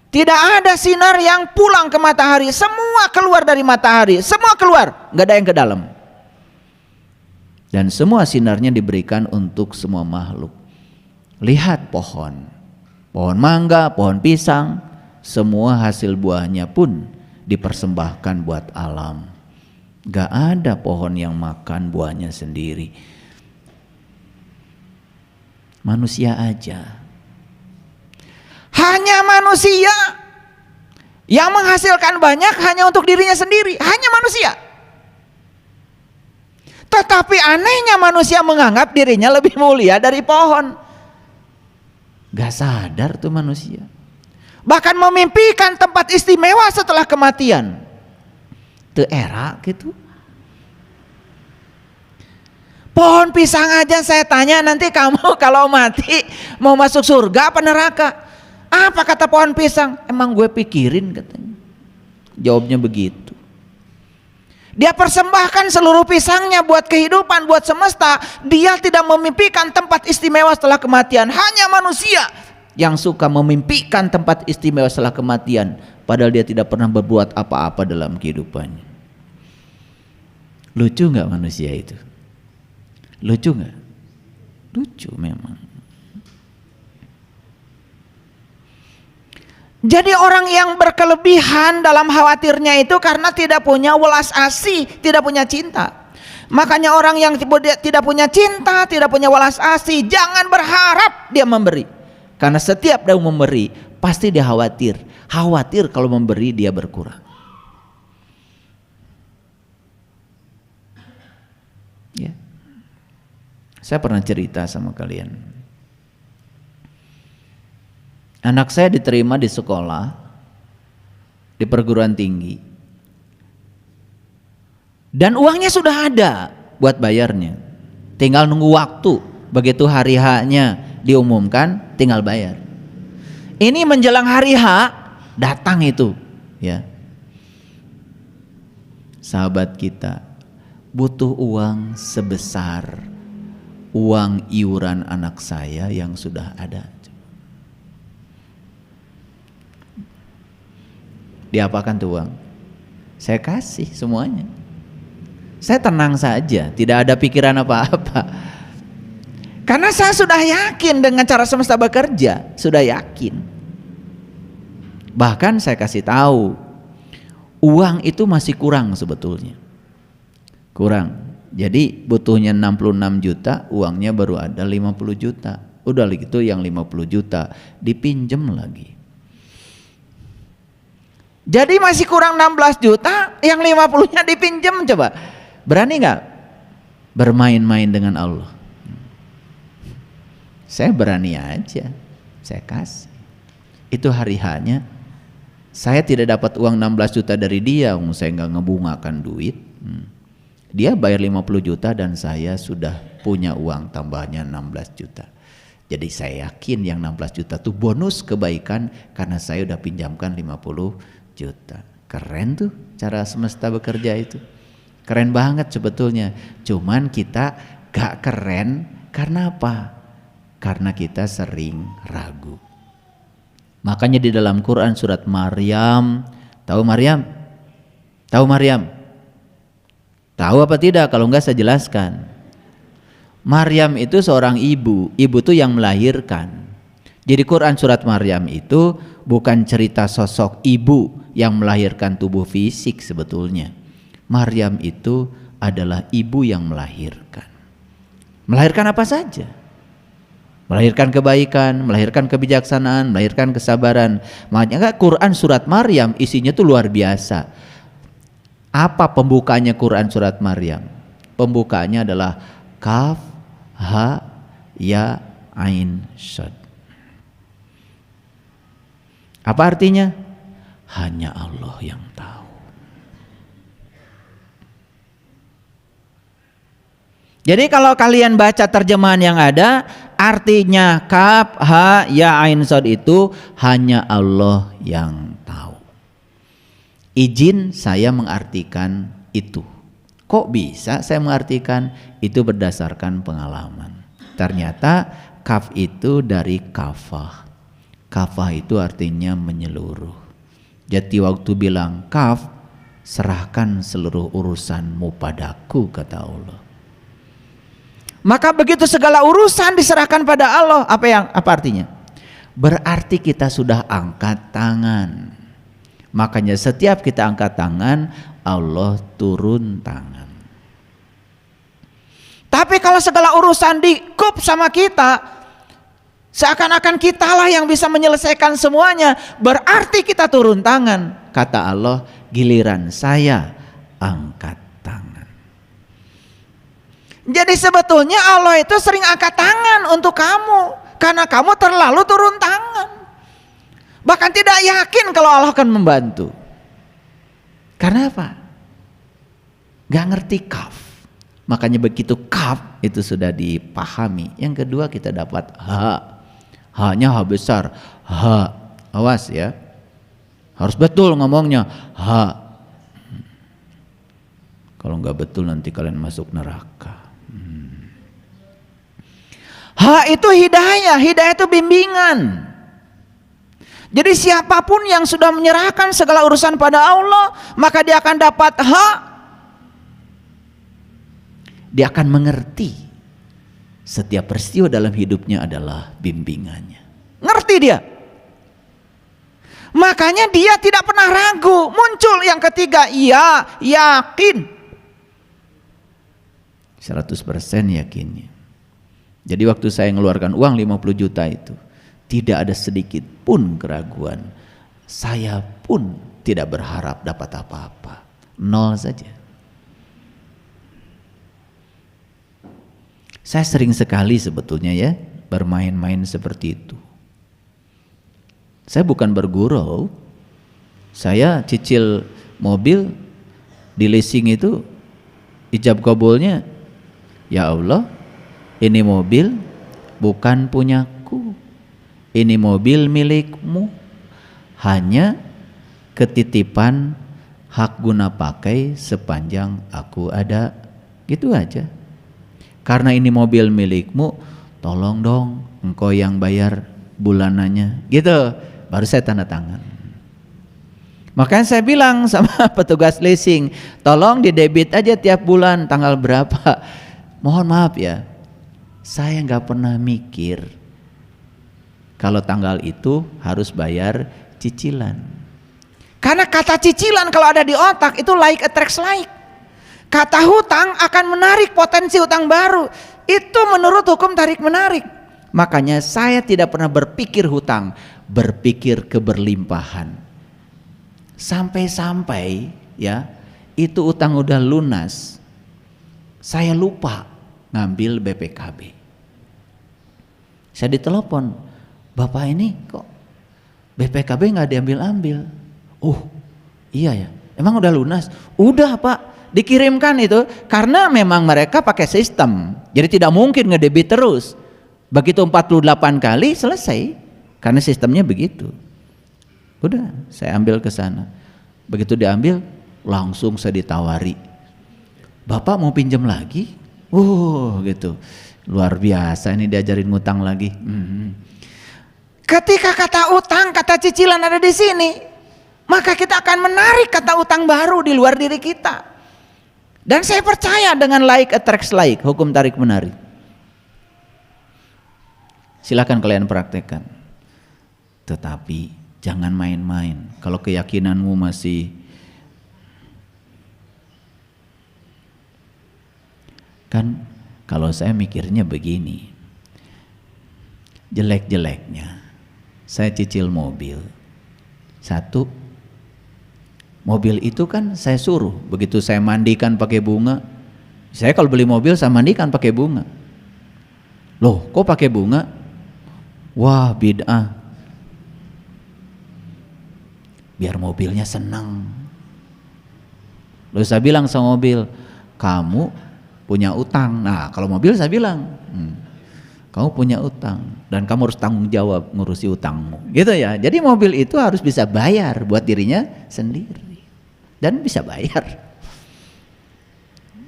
Tidak ada sinar yang pulang ke matahari. Semua keluar dari matahari. Semua keluar, nggak ada yang ke dalam. Dan semua sinarnya diberikan untuk semua makhluk. Lihat pohon. Pohon mangga, pohon pisang. Semua hasil buahnya pun dipersembahkan buat alam. Gak ada pohon yang makan buahnya sendiri. Manusia aja. Hanya manusia yang menghasilkan banyak hanya untuk dirinya sendiri. Hanya manusia. Tetapi anehnya manusia menganggap dirinya lebih mulia dari pohon. Gak sadar tuh manusia. Bahkan memimpikan tempat istimewa setelah kematian. Teu era gitu. Pohon pisang aja saya tanya, nanti kamu kalau mati mau masuk surga apa neraka? Apa kata pohon pisang? Emang gue pikirin katanya. Jawabnya begitu. Dia persembahkan seluruh pisangnya buat kehidupan, buat semesta. Dia tidak memimpikan tempat istimewa setelah kematian. Hanya manusia yang suka memimpikan tempat istimewa setelah kematian, padahal dia tidak pernah berbuat apa-apa dalam kehidupannya. Lucu nggak manusia itu? Lucu nggak? Lucu memang. Jadi orang yang berkelebihan dalam khawatirnya itu karena tidak punya welas asih, tidak punya cinta. Makanya orang yang tidak punya cinta, tidak punya welas asih, jangan berharap dia memberi. Karena setiap dia memberi, pasti dia khawatir. Khawatir kalau memberi dia berkurang. Ya. Saya pernah cerita sama kalian. Anak saya diterima di sekolah, di perguruan tinggi. Dan uangnya sudah ada buat bayarnya. Tinggal nunggu waktu. Begitu hari H-nya diumumkan, tinggal bayar. Ini menjelang hari H, datang itu, ya. Sahabat kita butuh uang sebesar uang iuran anak saya yang sudah ada. Diapakan tuh uang? Saya kasih semuanya. Saya tenang saja, tidak ada pikiran apa-apa. Karena saya sudah yakin dengan cara semesta bekerja, sudah yakin. Bahkan saya kasih tahu, uang itu masih kurang sebetulnya. Kurang. Jadi butuhnya 66 juta, uangnya baru ada 50 juta. Udah gitu yang 50 juta dipinjem lagi. Jadi masih kurang 16 juta, yang 50-nya dipinjem coba. Berani nggak bermain-main dengan Allah? Saya berani aja, saya kasih. Itu hari H-nya. Saya tidak dapat uang 16 juta dari dia, saya nggak ngebungakan duit. Dia bayar 50 juta dan saya sudah punya uang tambahnya 16 juta. Jadi saya yakin yang 16 juta itu bonus kebaikan karena saya udah pinjamkan 50 juta. Keren tuh cara semesta bekerja itu. Keren banget sebetulnya. Cuman kita gak keren karena apa? Karena kita sering ragu. Makanya di dalam Quran surat Maryam, tahu Maryam? Tahu Maryam? Tahu apa tidak? Kalau enggak saya jelaskan. Maryam itu seorang ibu. Ibu itu yang melahirkan. Jadi Quran surat Maryam itu bukan cerita sosok ibu yang melahirkan tubuh fisik sebetulnya. Maryam itu adalah ibu yang melahirkan. Melahirkan apa saja? Melahirkan kebaikan, melahirkan kebijaksanaan, melahirkan kesabaran. Makanya Quran surat Maryam isinya tuh luar biasa. Apa pembukanya Quran surat Maryam? Pembukanya adalah Kaf, Ha, Ya, Ain, Shad. Apa artinya? Hanya Allah yang tahu. Jadi kalau kalian baca terjemahan yang ada, artinya Kaf, Ha, Ya, Ain, Shad itu hanya Allah yang tahu. Izin saya mengartikan itu. Kok bisa saya mengartikan? Itu berdasarkan pengalaman. Ternyata Kaf itu dari kafah. Kafah itu artinya menyeluruh. Jadi waktu bilang Kaf, serahkan seluruh urusanmu padaku, kata Allah. Maka begitu segala urusan diserahkan pada Allah, apa artinya? Berarti kita sudah angkat tangan. Makanya setiap kita angkat tangan, Allah turun tangan. Tapi kalau segala urusan dikup sama kita, seakan-akan kitalah yang bisa menyelesaikan semuanya, berarti kita turun tangan. Kata Allah, giliran saya angkat tangan. Jadi sebetulnya Allah itu sering angkat tangan untuk kamu, karena kamu terlalu turun tangan. Bahkan tidak yakin kalau Allah akan membantu. Karena apa? Gak ngerti kaf. Makanya begitu kaf itu sudah dipahami. Yang kedua kita dapat ha. Ha-nya ha besar. Ha. Awas ya. Harus betul ngomongnya. Ha. Kalau nggak betul nanti kalian masuk neraka. Ha itu hidayah. Hidayah itu bimbingan. Jadi siapapun yang sudah menyerahkan segala urusan pada Allah, maka dia akan dapat ha. Dia akan mengerti setiap peristiwa dalam hidupnya adalah bimbingannya. Ngerti dia. Makanya dia tidak pernah ragu. Muncul yang ketiga, iya, yakin. 100% yakinnya. Jadi waktu saya mengeluarkan uang 50 juta itu, tidak ada sedikit pun keraguan. Saya pun tidak berharap dapat apa-apa. 0 saja. Saya sering sekali sebetulnya ya bermain-main seperti itu. Saya bukan bergurau. Saya cicil mobil di leasing itu, ijab kabulnya, ya Allah, ini mobil bukan punyaku. Ini mobil milikmu, hanya ketitipan hak guna pakai sepanjang aku ada, gitu aja. Karena ini mobil milikmu, tolong dong engkau yang bayar bulanannya, gitu. Baru saya tanda tangan. Makanya saya bilang sama petugas leasing, tolong didebit aja tiap bulan tanggal berapa. Mohon maaf ya, saya nggak pernah mikir kalau tanggal itu harus bayar cicilan. Karena kata cicilan kalau ada di otak itu like attracts like. Kata hutang akan menarik potensi hutang baru. Itu menurut hukum tarik menarik. Makanya saya tidak pernah berpikir hutang, berpikir keberlimpahan. Sampai-sampai ya, itu utang udah lunas, saya lupa ngambil BPKB. Saya ditelepon, Bapak ini kok BPKB nggak diambil-ambil? Oh iya ya, emang udah lunas? Udah Pak, dikirimkan itu, karena memang mereka pakai sistem, jadi tidak mungkin ngedebit terus. Begitu 48 kali selesai, karena sistemnya begitu. Udah, saya ambil ke sana. Begitu diambil, langsung saya ditawari, Bapak mau pinjam lagi? Gitu. Luar biasa ini diajarin ngutang lagi. Ketika kata utang, kata cicilan ada di sini, maka kita akan menarik kata utang baru di luar diri kita. Dan saya percaya dengan like attracts like, hukum tarik menarik. Silakan kalian praktekkan. Tetapi jangan main-main. Kalau keyakinanmu masih kan, kalau saya mikirnya begini, jelek-jeleknya saya cicil mobil satu, mobil itu kan saya suruh, begitu saya mandikan pakai bunga. Saya kalau beli mobil saya mandikan pakai bunga. Loh, kok pakai bunga? Wah, bid'ah. Biar mobilnya senang. Lalu saya bilang sama mobil, kamu punya utang. Nah, kalau mobil saya bilang, kamu punya utang dan kamu harus tanggung jawab ngurusi utangmu. Gitu ya. Jadi mobil itu harus bisa bayar buat dirinya sendiri dan bisa bayar.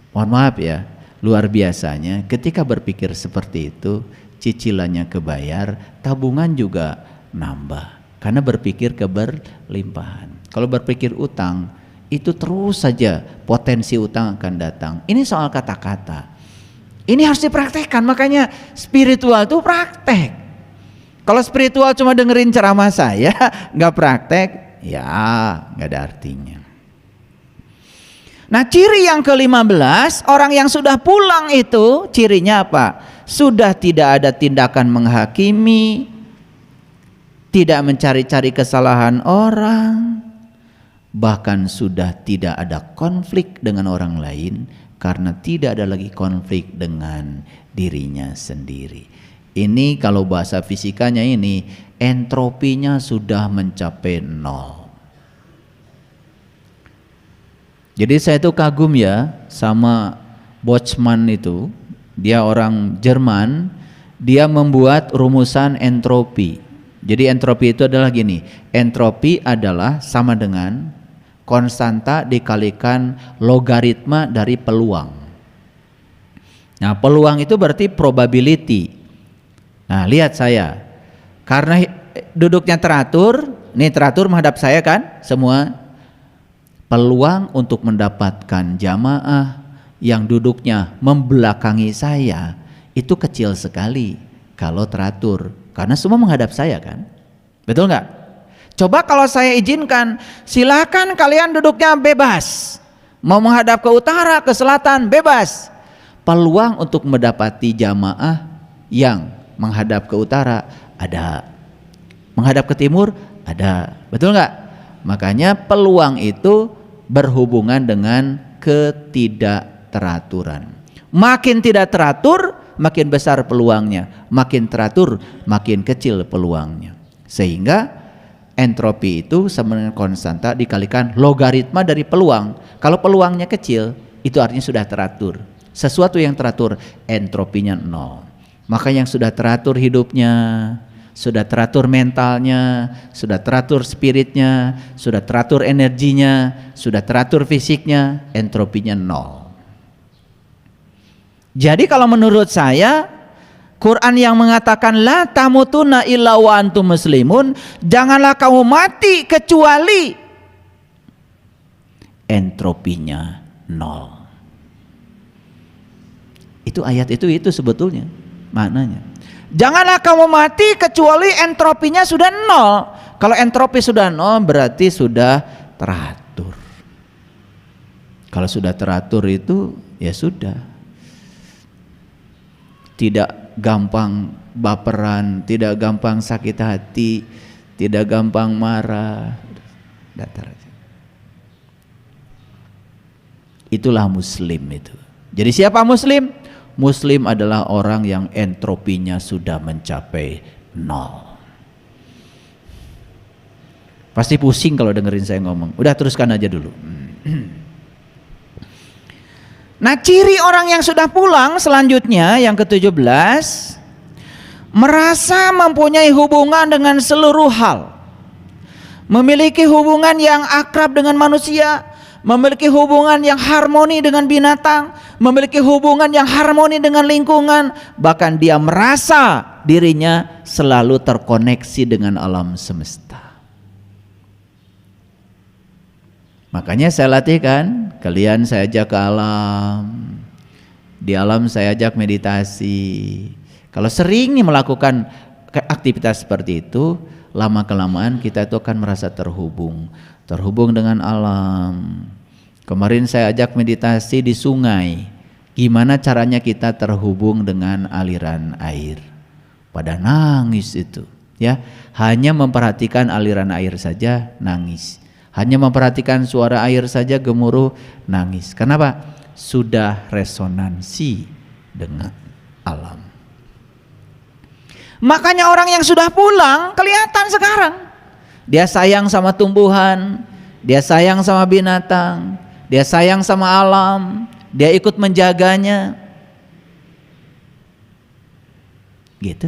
Mohon maaf ya, luar biasanya ketika berpikir seperti itu, cicilannya kebayar, tabungan juga nambah. Karena berpikir keberlimpahan. Kalau berpikir utang, itu terus saja potensi utang akan datang. Ini soal kata-kata. Ini harus dipraktekkan, makanya spiritual itu praktek. Kalau spiritual cuma dengerin ceramah saya, nggak praktek, ya nggak ada artinya. Nah, ciri yang ke-15, orang yang sudah pulang itu cirinya apa? Sudah tidak ada tindakan menghakimi, tidak mencari-cari kesalahan orang, bahkan sudah tidak ada konflik dengan orang lain karena tidak ada lagi konflik dengan dirinya sendiri. Ini kalau bahasa fisikanya ini, entropinya sudah mencapai 0. Jadi saya itu kagum ya sama Boltzmann itu, dia orang Jerman, dia membuat rumusan entropi. Jadi entropi itu adalah gini, entropi adalah sama dengan konstanta dikalikan logaritma dari peluang. Nah, peluang itu berarti probability. Nah, lihat saya, karena duduknya teratur, ini teratur menghadap saya kan, semua. Peluang untuk mendapatkan jamaah yang duduknya membelakangi saya itu kecil sekali kalau teratur. Karena semua menghadap saya kan, betul nggak? Coba kalau saya izinkan, silakan kalian duduknya bebas, mau menghadap ke utara, ke selatan, bebas. Peluang untuk mendapati jamaah yang menghadap ke utara ada, menghadap ke timur ada, betul nggak? Makanya peluang itu berhubungan dengan ketidakteraturan. Makin tidak teratur, makin besar peluangnya, makin teratur, makin kecil peluangnya. Sehingga entropi itu sama dengan konstanta dikalikan logaritma dari peluang. Kalau peluangnya kecil, itu artinya sudah teratur. Sesuatu yang teratur, entropinya 0. Maka yang sudah teratur hidupnya, sudah teratur mentalnya, sudah teratur spiritnya, sudah teratur energinya, sudah teratur fisiknya, entropinya 0. Jadi kalau menurut saya, Quran yang mengatakan la tamutunna illa wa antum muslimun, janganlah kamu mati kecuali entropinya 0. Itu ayat itu sebetulnya maknanya. Janganlah kamu mati kecuali entropinya sudah 0. Kalau entropi sudah 0 berarti sudah teratur. Kalau sudah teratur itu ya sudah. Tidak gampang baperan, tidak gampang sakit hati, tidak gampang marah. Datar aja. Itulah muslim itu. Jadi siapa muslim? Muslim adalah orang yang entropinya sudah mencapai 0. Pasti pusing kalau dengerin saya ngomong. Udah teruskan aja dulu. Nah, ciri orang yang sudah pulang selanjutnya yang ke-17, merasa mempunyai hubungan dengan seluruh hal, memiliki hubungan yang akrab dengan manusia, memiliki hubungan yang harmoni dengan binatang, memiliki hubungan yang harmoni dengan lingkungan, bahkan dia merasa dirinya selalu terkoneksi dengan alam semesta. Makanya saya latihkan, kalian saya ajak ke alam. Di alam saya ajak meditasi. Kalau sering melakukan aktivitas seperti itu, lama-kelamaan kita itu akan merasa terhubung dengan alam. Kemarin saya ajak meditasi di sungai. Gimana caranya kita terhubung dengan aliran air? Pada nangis itu, ya. Hanya memperhatikan aliran air saja nangis. Hanya memperhatikan suara air saja gemuruh nangis. Kenapa? Sudah resonansi dengan alam. Makanya orang yang sudah pulang kelihatan sekarang. Dia sayang sama tumbuhan, dia sayang sama binatang, dia sayang sama alam, dia ikut menjaganya. Gitu.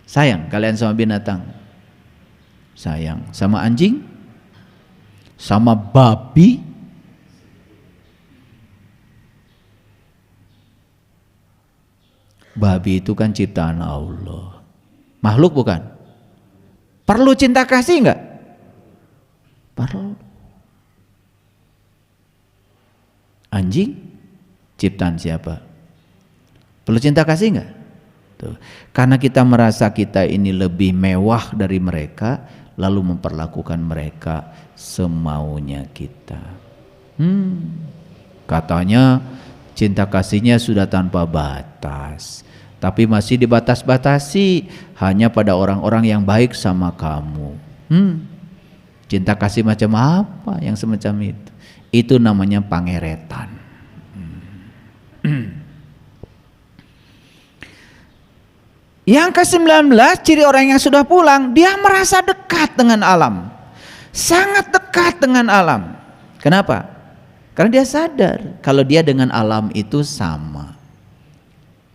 Sayang kalian sama binatang? Sayang sama anjing? Sama babi? Babi itu kan ciptaan Allah, makhluk bukan? Perlu cinta kasih enggak? Perlu. Anjing ciptaan siapa? Perlu cinta kasih enggak? Tuh. Karena kita merasa kita ini lebih mewah dari mereka, lalu memperlakukan mereka semaunya kita. Katanya cinta kasihnya sudah tanpa batas, tapi masih dibatas-batasi hanya pada orang-orang yang baik sama kamu. Cinta kasih macam apa yang semacam itu? Itu namanya pangeretan. Yang ke-19, ciri orang yang sudah pulang, dia merasa dekat dengan alam. Sangat dekat dengan alam. Kenapa? Karena dia sadar kalau dia dengan alam itu sama.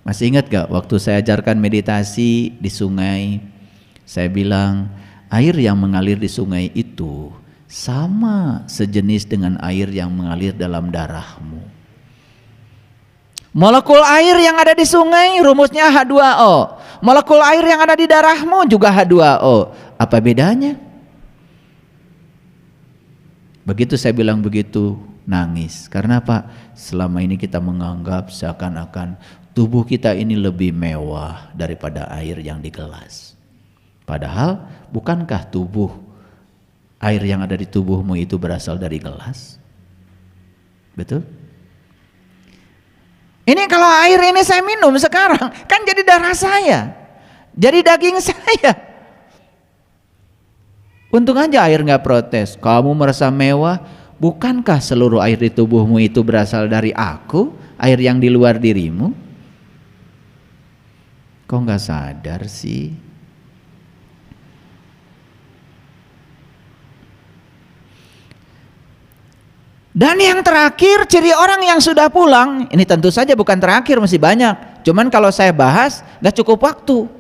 Masih ingat gak waktu saya ajarkan meditasi di sungai, saya bilang air yang mengalir di sungai itu sama sejenis dengan air yang mengalir dalam darahmu. Molekul air yang ada di sungai rumusnya H2O. Molekul air yang ada di darahmu juga H2O. Apa bedanya? Begitu saya bilang begitu, nangis. Karena apa? Selama ini kita menganggap seakan-akan tubuh kita ini lebih mewah daripada air yang di gelas. Padahal bukankah tubuh air yang ada di tubuhmu itu berasal dari gelas? Betul? Ini kalau air ini saya minum sekarang, kan jadi darah saya, jadi daging saya. Untung aja air nggak protes. Kamu merasa mewah, bukankah seluruh air di tubuhmu itu berasal dari aku, air yang di luar dirimu? Kok nggak sadar sih? Dan yang terakhir, ciri orang yang sudah pulang, ini tentu saja bukan terakhir, masih banyak. Cuman kalau saya bahas gak cukup waktu.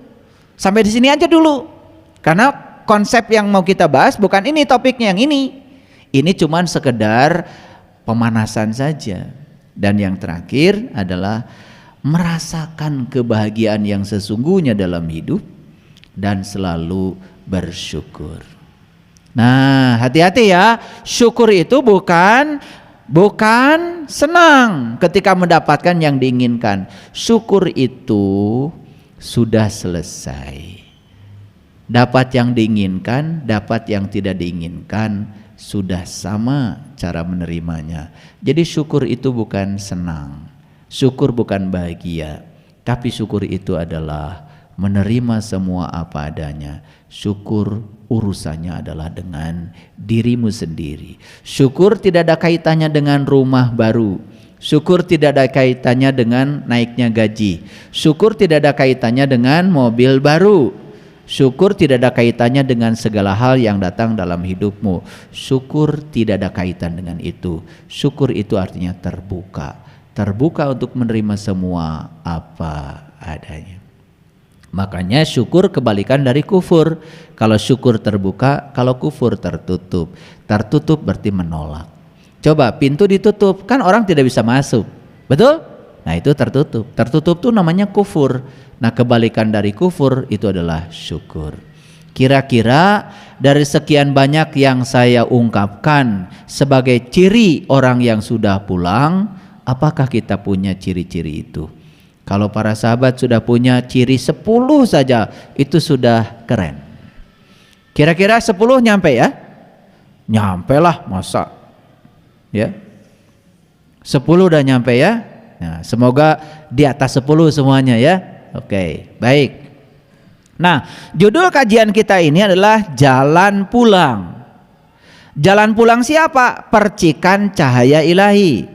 Sampai di sini aja dulu. Karena konsep yang mau kita bahas bukan ini topiknya yang ini. Ini cuman sekedar pemanasan saja. Dan yang terakhir adalah merasakan kebahagiaan yang sesungguhnya dalam hidup dan selalu bersyukur. Nah, hati-hati ya, syukur itu bukan senang ketika mendapatkan yang diinginkan. Syukur itu sudah selesai. Dapat yang diinginkan, dapat yang tidak diinginkan, sudah sama cara menerimanya. Jadi syukur itu bukan senang, syukur bukan bahagia, tapi syukur itu adalah menerima semua apa adanya. Syukur urusannya adalah dengan dirimu sendiri. Syukur tidak ada kaitannya dengan rumah baru. Syukur tidak ada kaitannya dengan naiknya gaji. Syukur tidak ada kaitannya dengan mobil baru. Syukur tidak ada kaitannya dengan segala hal yang datang dalam hidupmu. Syukur tidak ada kaitan dengan itu. Syukur itu artinya terbuka. Terbuka untuk menerima semua apa adanya. Makanya syukur kebalikan dari kufur. Kalau syukur terbuka, kalau kufur tertutup. Tertutup berarti menolak. Coba pintu ditutup, kan orang tidak bisa masuk. Betul? Nah itu tertutup. Tertutup itu namanya kufur. Nah kebalikan dari kufur itu adalah syukur. Kira-kira dari sekian banyak yang saya ungkapkan sebagai ciri orang yang sudah pulang, apakah kita punya ciri-ciri itu? Kalau para sahabat sudah punya ciri 10 saja, itu sudah keren. Kira-kira 10 nyampe ya? Nyampe lah, masa? Ya, 10 udah nyampe ya? Nah, semoga di atas 10 semuanya ya. Oke, baik. Nah, judul kajian kita ini adalah jalan pulang. Jalan pulang siapa? Percikan cahaya ilahi.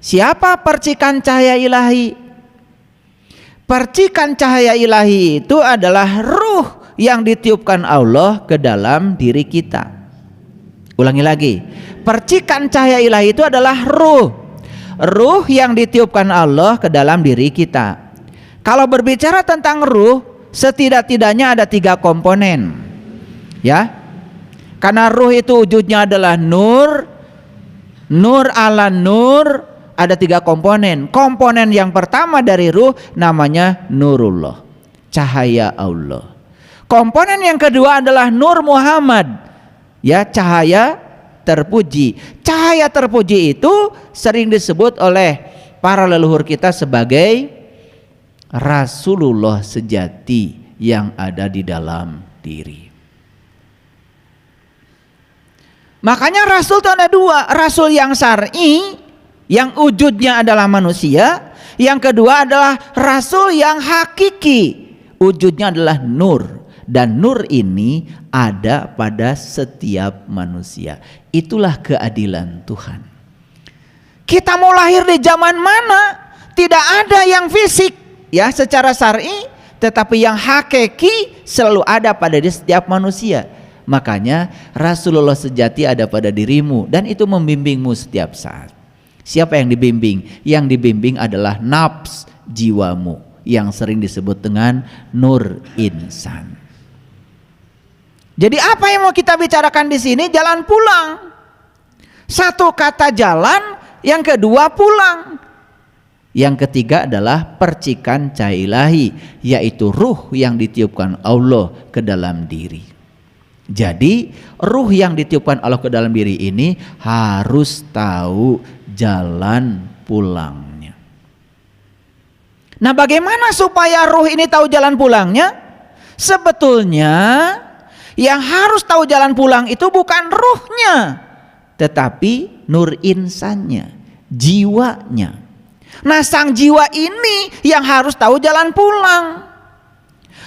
Siapa percikan cahaya ilahi? Percikan cahaya ilahi itu adalah ruh yang ditiupkan Allah ke dalam diri kita. Ulangi lagi. Percikan cahaya ilahi itu adalah ruh. Ruh yang ditiupkan Allah ke dalam diri kita. Kalau berbicara tentang ruh, setidak-tidaknya ada 3 komponen, ya. Karena ruh itu wujudnya adalah nur, nur ala nur, ada 3 komponen. Komponen yang pertama dari ruh namanya nurullah, cahaya Allah. Komponen yang kedua adalah nur Muhammad, ya, cahaya terpuji. Cahaya terpuji itu sering disebut oleh para leluhur kita sebagai Rasulullah sejati yang ada di dalam diri. Makanya Rasul itu ada 2, Rasul yang syar'i yang wujudnya adalah manusia, yang kedua adalah Rasul yang hakiki, wujudnya adalah nur, dan nur ini ada pada setiap manusia. Itulah keadilan Tuhan. Kita mau lahir di zaman mana, tidak ada yang fisik, ya, secara syar'i, tetapi yang hakiki selalu ada pada setiap manusia. Makanya Rasulullah sejati ada pada dirimu, dan itu membimbingmu setiap saat. Siapa yang dibimbing? Yang dibimbing adalah nafs jiwamu, yang sering disebut dengan nur insan. Jadi apa yang mau kita bicarakan di sini? Jalan pulang. Satu kata jalan, yang kedua pulang. Yang ketiga adalah percikan cahaya ilahi, yaitu ruh yang ditiupkan Allah ke dalam diri. Jadi ruh yang ditiupkan Allah ke dalam diri ini harus tahu jalan pulangnya. Nah, bagaimana supaya ruh ini tahu jalan pulangnya? Sebetulnya yang harus tahu jalan pulang itu bukan ruhnya, tetapi nur insannya, jiwanya. Nah, sang jiwa ini yang harus tahu jalan pulang.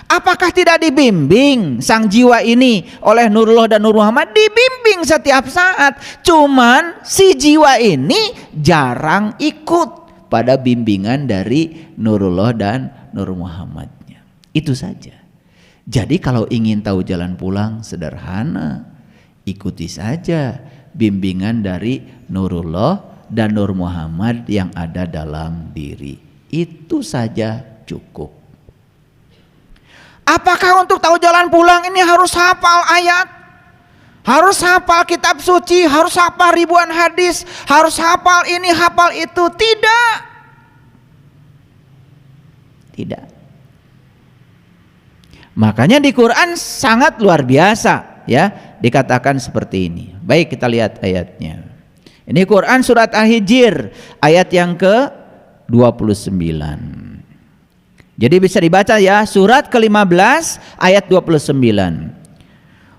Apakah tidak dibimbing sang jiwa ini oleh Nurullah dan Nur Muhammad? Dibimbing setiap saat. Cuman si jiwa ini jarang ikut pada bimbingan dari Nurullah dan Nur Muhammadnya. Itu saja. Jadi kalau ingin tahu jalan pulang, sederhana, ikuti saja bimbingan dari Nurullah dan Nur Muhammad yang ada dalam diri. Itu saja cukup. Apakah untuk tahu jalan pulang ini harus hafal ayat? Harus hafal kitab suci? Harus hafal ribuan hadis? Harus hafal ini, hafal itu? Tidak. Tidak. Makanya di Quran sangat luar biasa, ya, dikatakan seperti ini. Baik, kita lihat ayatnya. Ini Quran surat Al-Hijr ayat yang ke-29. Jadi bisa dibaca ya, surat ke-15 ayat 29.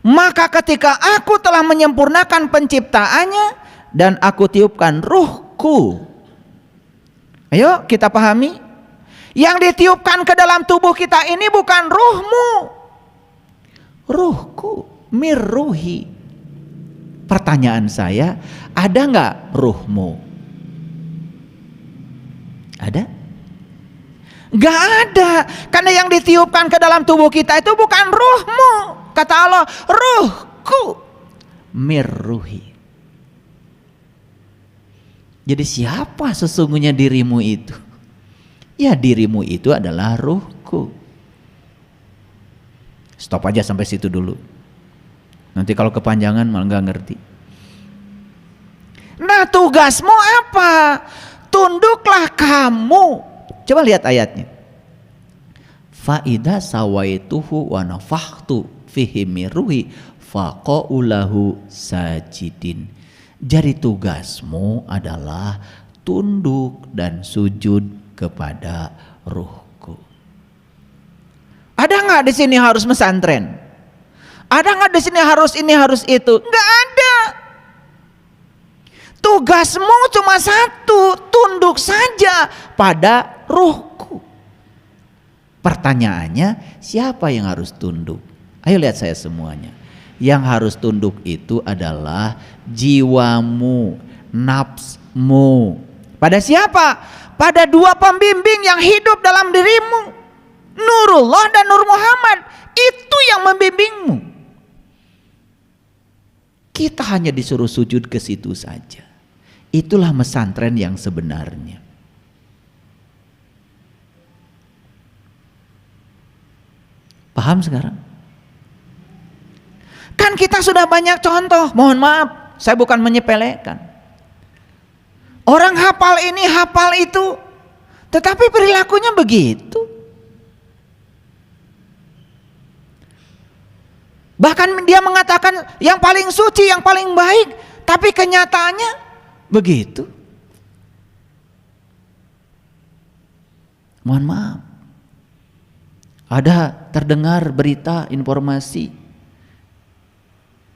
Maka ketika aku telah menyempurnakan penciptaannya dan aku tiupkan ruhku. Ayo kita pahami. Yang ditiupkan ke dalam tubuh kita ini bukan ruhmu, ruhku, mirruhi. Pertanyaan saya, ada nggak ruhmu? Ada? Nggak ada, karena yang ditiupkan ke dalam tubuh kita itu bukan ruhmu. Kata Allah, ruhku, mirruhi. Jadi siapa sesungguhnya dirimu itu? Ya, dirimu itu adalah ruhku. Stop aja sampai situ dulu. Nanti kalau kepanjangan malah nggak ngerti. Nah, tugasmu apa? Tunduklah kamu. Coba lihat ayatnya. Fa idza sawaituhu wa nafakhtu fihi miruhi faqaulahu sajidin. Jadi tugasmu adalah tunduk dan sujud kepada ruhku. Ada nggak di sini harus pesantren? Ada nggak di sini harus ini harus itu? Nggak ada. Tugasmu cuma satu, tunduk saja pada ruhku. Pertanyaannya, siapa yang harus tunduk? Ayo lihat saya semuanya. Yang harus tunduk itu adalah jiwamu, nafsmu. Pada siapa? Pada dua pembimbing yang hidup dalam dirimu, Nurullah dan Nur Muhammad. Itu yang membimbingmu. Kita hanya disuruh sujud ke situ saja. Itulah pesantren yang sebenarnya. Paham sekarang? Kan kita sudah banyak contoh. Mohon maaf, saya bukan menyepelekan. Orang hafal ini, hafal itu, tetapi perilakunya begitu. Bahkan dia mengatakan yang paling suci, yang paling baik, tapi kenyataannya begitu. Mohon maaf. Ada terdengar berita, informasi.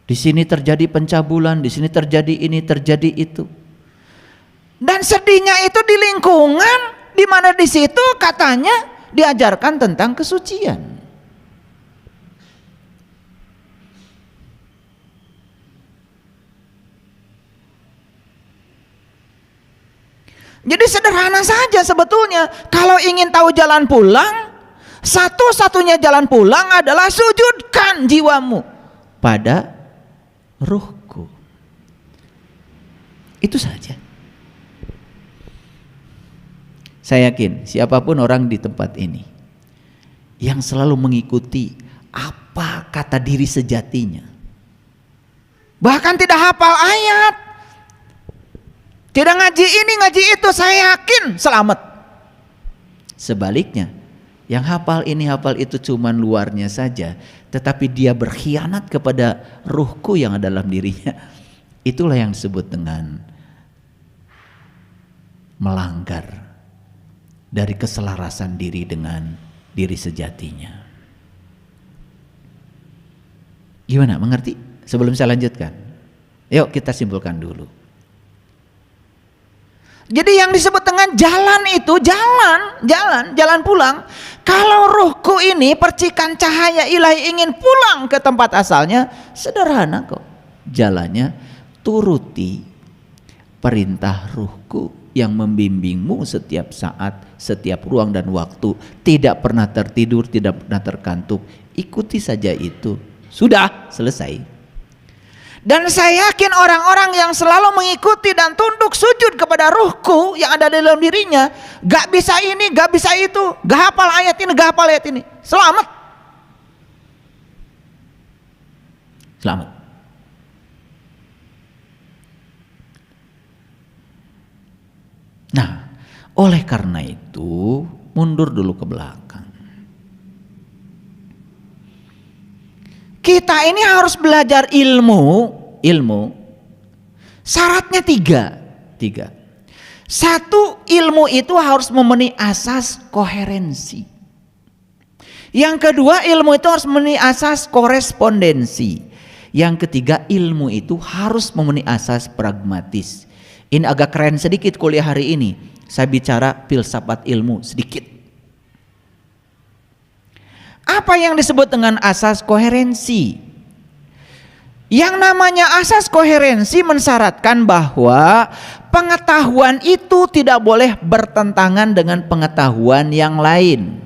Di sini terjadi pencabulan, di sini terjadi ini, terjadi itu. Dan sedihnya itu di lingkungan di mana di situ katanya diajarkan tentang kesucian. Jadi sederhana saja sebetulnya. Kalau ingin tahu jalan pulang, satu-satunya jalan pulang adalah sujudkan jiwamu pada ruhku. Itu saja. Saya yakin siapapun orang di tempat ini yang selalu mengikuti apa kata diri sejatinya, bahkan tidak hafal ayat, tidak ngaji ini ngaji itu, saya yakin selamat. Sebaliknya, yang hafal ini hafal itu cuman luarnya saja, tetapi dia berkhianat kepada ruhku yang ada dalam dirinya. Itulah yang disebut dengan melanggar dari keselarasan diri dengan diri sejatinya. Gimana, mengerti? Sebelum saya lanjutkan, yuk kita simpulkan dulu. Jadi yang disebut dengan jalan itu jalan pulang. Kalau ruhku ini percikan cahaya ilahi ingin pulang ke tempat asalnya, sederhana kok. Jalannya turuti perintah ruhku yang membimbingmu setiap saat, setiap ruang dan waktu, tidak pernah tertidur, tidak pernah terkantuk. Ikuti saja itu. Sudah selesai. Dan saya yakin orang-orang yang selalu mengikuti dan tunduk sujud kepada ruhku yang ada di dalam dirinya, gak bisa ini, gak bisa itu, gak hafal ayat ini, gak hafal ayat ini, selamat. Selamat. Nah, oleh karena itu mundur dulu ke belakang. Kita ini harus belajar ilmu. Syaratnya tiga. Satu, ilmu itu harus memenuhi asas koherensi. Yang kedua, ilmu itu harus memenuhi asas korespondensi. Yang ketiga, ilmu itu harus memenuhi asas pragmatis. Ini agak keren sedikit kuliah hari ini. Saya bicara filsafat ilmu sedikit. Apa yang disebut dengan asas koherensi? Yang namanya asas koherensi mensyaratkan bahwa pengetahuan itu tidak boleh bertentangan dengan pengetahuan yang lain.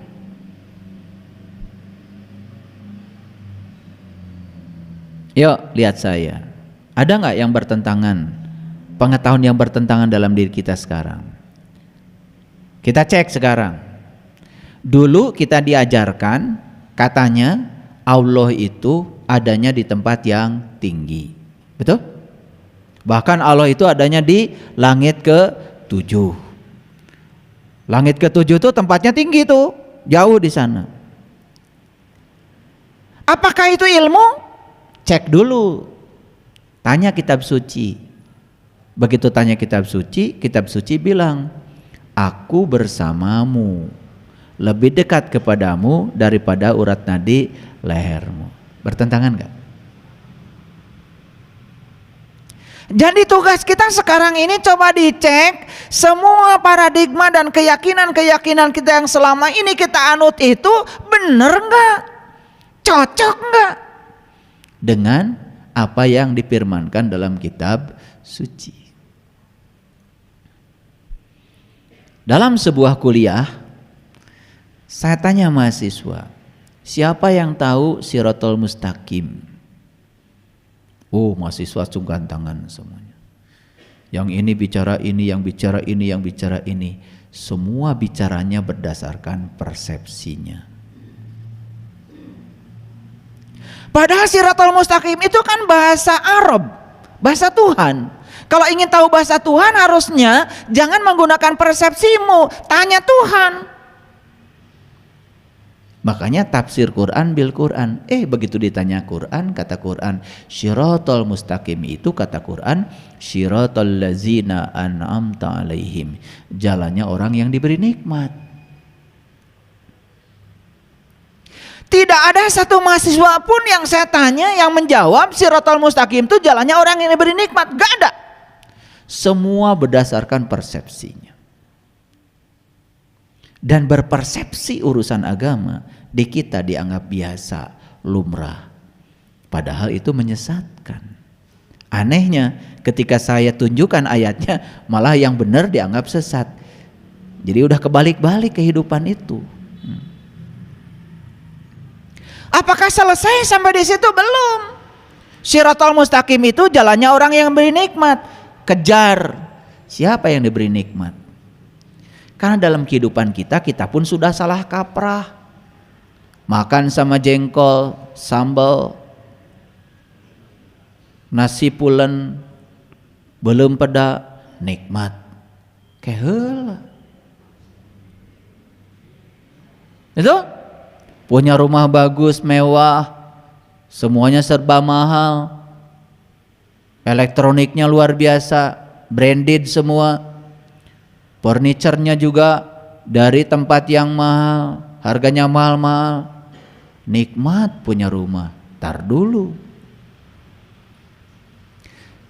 Yuk lihat saya. Ada nggak yang bertentangan? Pengetahuan yang bertentangan dalam diri kita sekarang. Kita cek sekarang. Dulu kita diajarkan katanya Allah itu adanya di tempat yang tinggi. Betul? Bahkan Allah itu adanya di langit ke-7. Langit ke-7 itu tempatnya tinggi tuh, jauh di sana. Apakah itu ilmu? Cek dulu. Tanya kitab suci. Begitu tanya kitab suci bilang, aku bersamamu, lebih dekat kepadamu daripada urat nadi lehermu. Bertentangan enggak? Jadi tugas kita sekarang ini coba dicek semua paradigma dan keyakinan-keyakinan kita yang selama ini kita anut itu benar enggak? Cocok enggak dengan apa yang difirmankan dalam kitab suci? Dalam sebuah kuliah, saya tanya mahasiswa, siapa yang tahu Shirathul Mustaqim? Oh, mahasiswa sungkan tangan semuanya. Yang ini bicara ini, yang bicara ini, yang bicara ini. Semua bicaranya berdasarkan persepsinya. Padahal Shirathul Mustaqim itu kan bahasa Arab, bahasa Tuhan. Kalau ingin tahu bahasa Tuhan harusnya jangan menggunakan persepsimu, tanya Tuhan. Makanya tafsir Quran bil Quran. Begitu ditanya Quran, kata Quran Shirathul Mustaqim itu kata Quran Shirathul ladzina an'amta alaihim, jalannya orang yang diberi nikmat. Tidak ada satu mahasiswa pun yang saya tanya yang menjawab Shirathul Mustaqim itu jalannya orang yang diberi nikmat. Gak ada. Semua berdasarkan persepsinya. Dan berpersepsi urusan agama di kita dianggap biasa, lumrah. Padahal itu menyesatkan. Anehnya ketika saya tunjukkan ayatnya malah yang benar dianggap sesat. Jadi udah kebalik-balik kehidupan itu. Apakah selesai sampai di situ? Belum. Shirathul Mustaqim itu jalannya orang yang beri nikmat. Kejar siapa yang diberi nikmat. Karena dalam kehidupan kita pun sudah salah kaprah. Makan sama jengkol, sambal, nasi pulen, belum peda, nikmat. Keheula. Itu punya rumah bagus, mewah, semuanya serba mahal, elektroniknya luar biasa, branded semua. Furniturnya juga dari tempat yang mahal, harganya mahal-mahal. Nikmat punya rumah, tar dulu.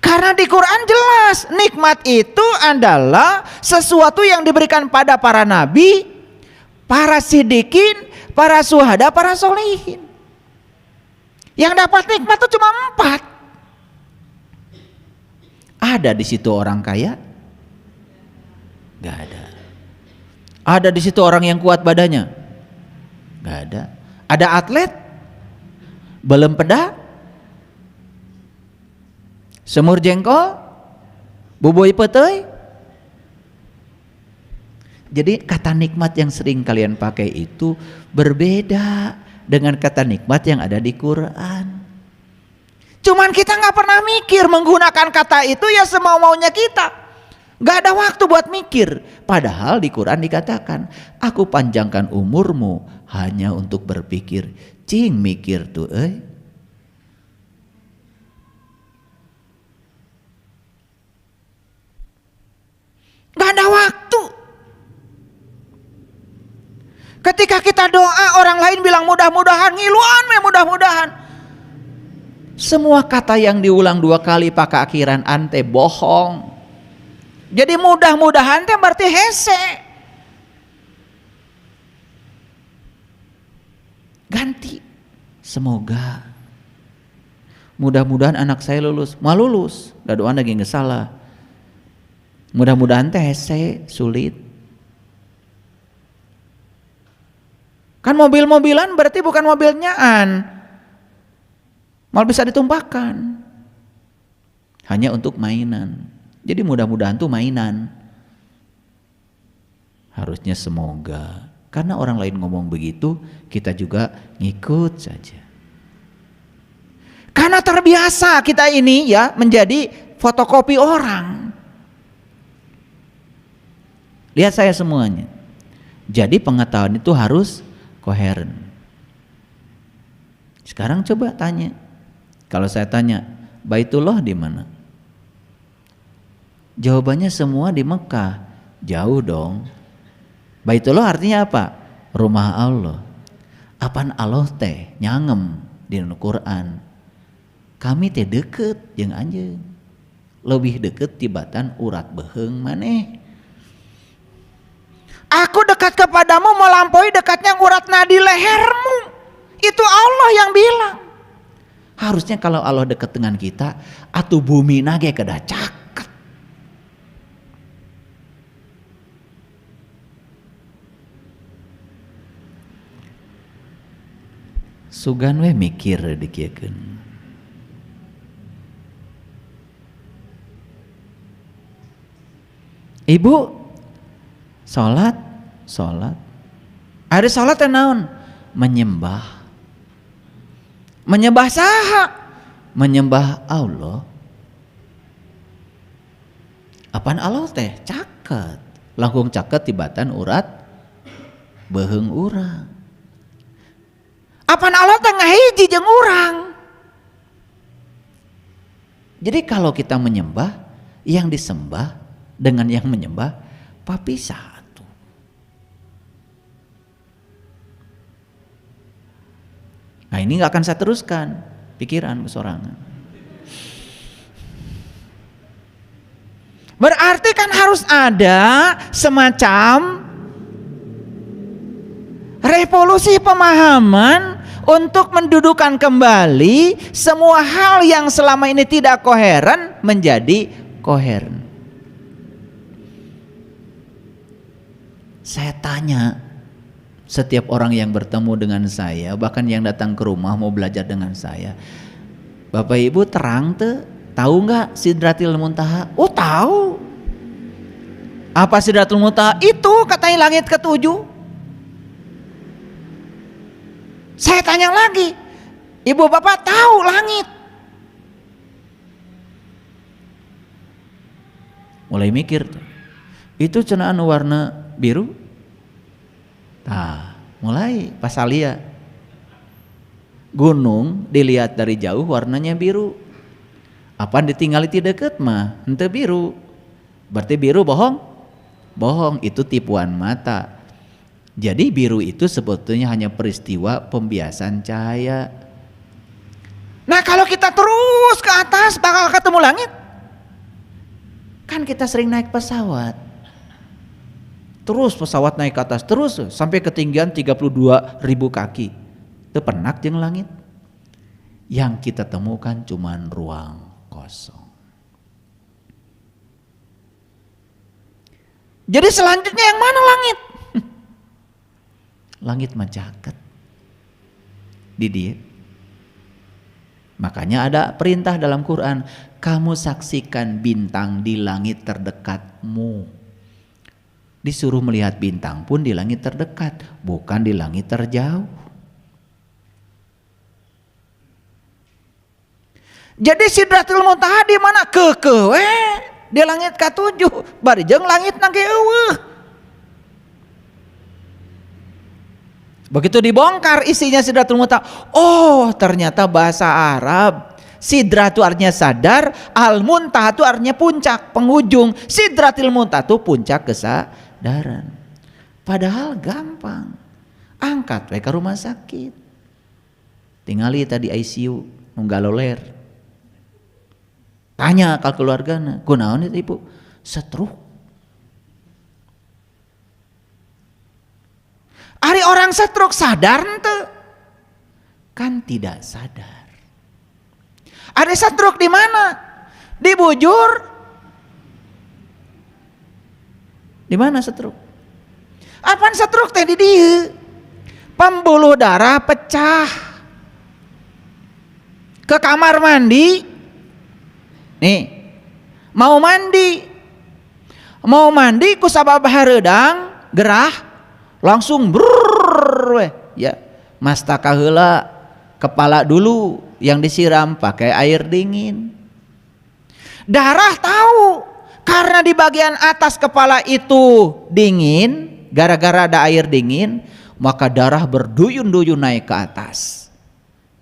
Karena di Quran jelas, nikmat itu adalah sesuatu yang diberikan pada para nabi, para siddiqin, para syuhada, para sholihin. Yang dapat nikmat itu cuma 4. Ada di situ orang kaya? Gak ada. Ada di situ orang yang kuat badannya? Gak ada. Ada atlet? Belum peda? Semur jengkol? Bubui petei? Jadi kata nikmat yang sering kalian pakai itu berbeda dengan kata nikmat yang ada di Quran. Cuman kita gak pernah mikir menggunakan kata itu ya semau-maunya kita. Gak ada waktu buat mikir. Padahal di Quran dikatakan, aku panjangkan umurmu hanya untuk berpikir. Cing mikir tuh Gak ada waktu. Ketika kita doa orang lain bilang mudah-mudahan, ngiluan mudah-mudahan. Semua kata yang diulang 2 kali pakai akhiran ante bohong. Jadi mudah-mudahan teh berarti hese. Ganti. Semoga. Mudah-mudahan anak saya lulus. Mau lulus. Da doa lagi nggak salah. Mudah-mudahan teh hese, sulit. Kan mobil-mobilan berarti bukan mobil nyaan. Mal bisa ditumpahkan. Hanya untuk mainan. Jadi mudah-mudahan tuh mainan. Harusnya semoga. Karena orang lain ngomong begitu, kita juga ngikut saja. Karena terbiasa kita ini ya menjadi fotokopi orang. Lihat saya semuanya. Jadi pengetahuan itu harus koheren. Sekarang coba tanya, kalau saya tanya Baitullah di mana? Jawabannya semua di Mekah. Jauh dong. Baitullah artinya apa? Rumah Allah. Apaan Allah teh nyangem di Al-Quran. Kami teh deket jeung anjeun. Lebih deket tibatan urat beheung maneh. Aku dekat kepadamu melampaui dekatnya urat nadi lehermu. Itu Allah yang bilang. Harusnya kalau Allah dekat dengan kita, atuh bumi nage kedah caket. Sugan we mikir dikiekeun. Ibu salat. Ada salat teh naon? Menyembah. Menyembah saha? Menyembah Allah. Apaan Allah teh? Caket. Langkung caket tibatan urat beheung urang. Apaan Allah teh ngahiji jeung urang. Jadi kalau kita menyembah, yang disembah dengan yang menyembah papisah. Nah ini gak akan saya teruskan pikiran kesorangan. Berarti kan harus ada semacam revolusi pemahaman untuk mendudukan kembali semua hal yang selama ini tidak koheren menjadi koheren. Saya tanya setiap orang yang bertemu dengan saya, bahkan yang datang ke rumah mau belajar dengan saya, Bapak Ibu terang tahu nggak Sidratil Muntaha? Oh tahu. Apa Sidratul Muntaha? Itu katanya langit ketujuh. Saya tanya lagi, Ibu Bapak tahu langit? Mulai mikir tuh. Itu cenaan warna biru. Nah, mulai pas lihat gunung dilihat dari jauh warnanya biru. Apa ditinggali ti deket mah henteu biru. Berarti biru bohong? Bohong, itu tipuan mata. Jadi biru itu sebetulnya hanya peristiwa pembiasan cahaya. Nah, kalau kita terus ke atas bakal ketemu langit. Kan kita sering naik pesawat. Terus pesawat naik ke atas terus sampai ketinggian 32.000 kaki. Itu penak jeung langit. Yang kita temukan cuman ruang kosong. Jadi selanjutnya yang mana langit? Langit mencaket. Di dia. Makanya ada perintah dalam Quran, kamu saksikan bintang di langit terdekatmu. Disuruh melihat bintang pun di langit terdekat, bukan di langit terjauh. Jadi Sidratul Muntaha di mana? Kekewe di langit ke-7, bari jeung langit nage eueuh. Begitu dibongkar isinya Sidratul Muntaha, oh ternyata bahasa Arab. Sidra itu artinya sadar, Al-Muntaha itu artinya puncak, penghujung. Sidratil Muntaha itu puncak kesadaran. Padahal gampang. Angkat we ke rumah sakit. Tingali tadi ICU nunggaloler. Tanya ke keluargana, kunaon itu Ibu? Stroke. Ari orang stroke sadar ente? Kan tidak sadar. Ada stroke di mana? Di bujur. Di mana stroke? Apaan stroke teh di dieu? Pembuluh darah pecah. Ke kamar mandi. Nih. Mau mandi. Mau mandi ku sabab hareudang, gerah, langsung brrrr we. Ya, mastaka heula, kepala dulu yang disiram pakai air dingin. Darah tahu karena di bagian atas kepala itu dingin, gara-gara ada air dingin, maka darah berduyun-duyun naik ke atas.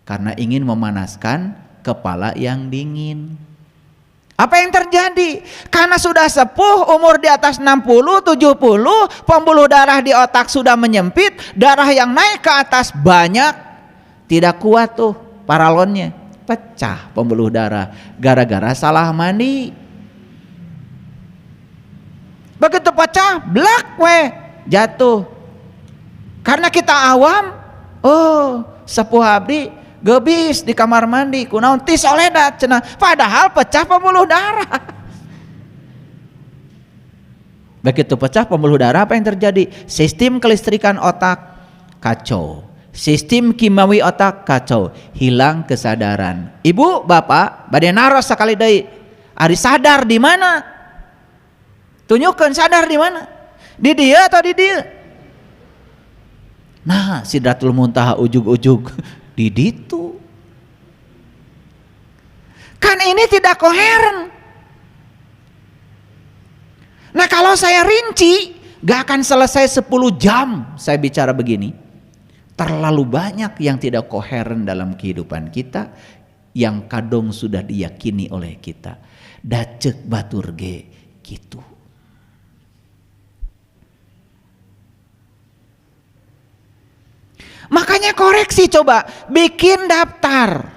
karena ingin memanaskan kepala yang dingin. Apa yang terjadi? Karena sudah sepuh, umur di atas 60, 70, pembuluh darah di otak sudah menyempit, darah yang naik ke atas banyak, tidak kuat tuh paralonnya, pecah pembuluh darah gara-gara salah mandi. Begitu pecah, blak jatuh. Karena kita awam, oh sepuh abdi gebis di kamar mandi kunaon ti soledat cenah, padahal pecah pembuluh darah. Begitu pecah pembuluh darah, apa yang terjadi? Sistem kelistrikan otak kacau, sistem kimia otak kacau, hilang kesadaran. Ibu bapak bade naros sakali deui, ari sadar di mana? Tunjukkeun sadar di mana? Di dia atau di dia? Nah, Sidratul Muntaha ujug-ujug di ditu. Kan ini tidak koheren. Nah kalau saya rinci, gak akan selesai 10 jam saya bicara begini. Terlalu banyak yang tidak koheren dalam kehidupan kita, yang kadung sudah diyakini oleh kita. Dacek batur ge gitu. Makanya koreksi, coba bikin daftar.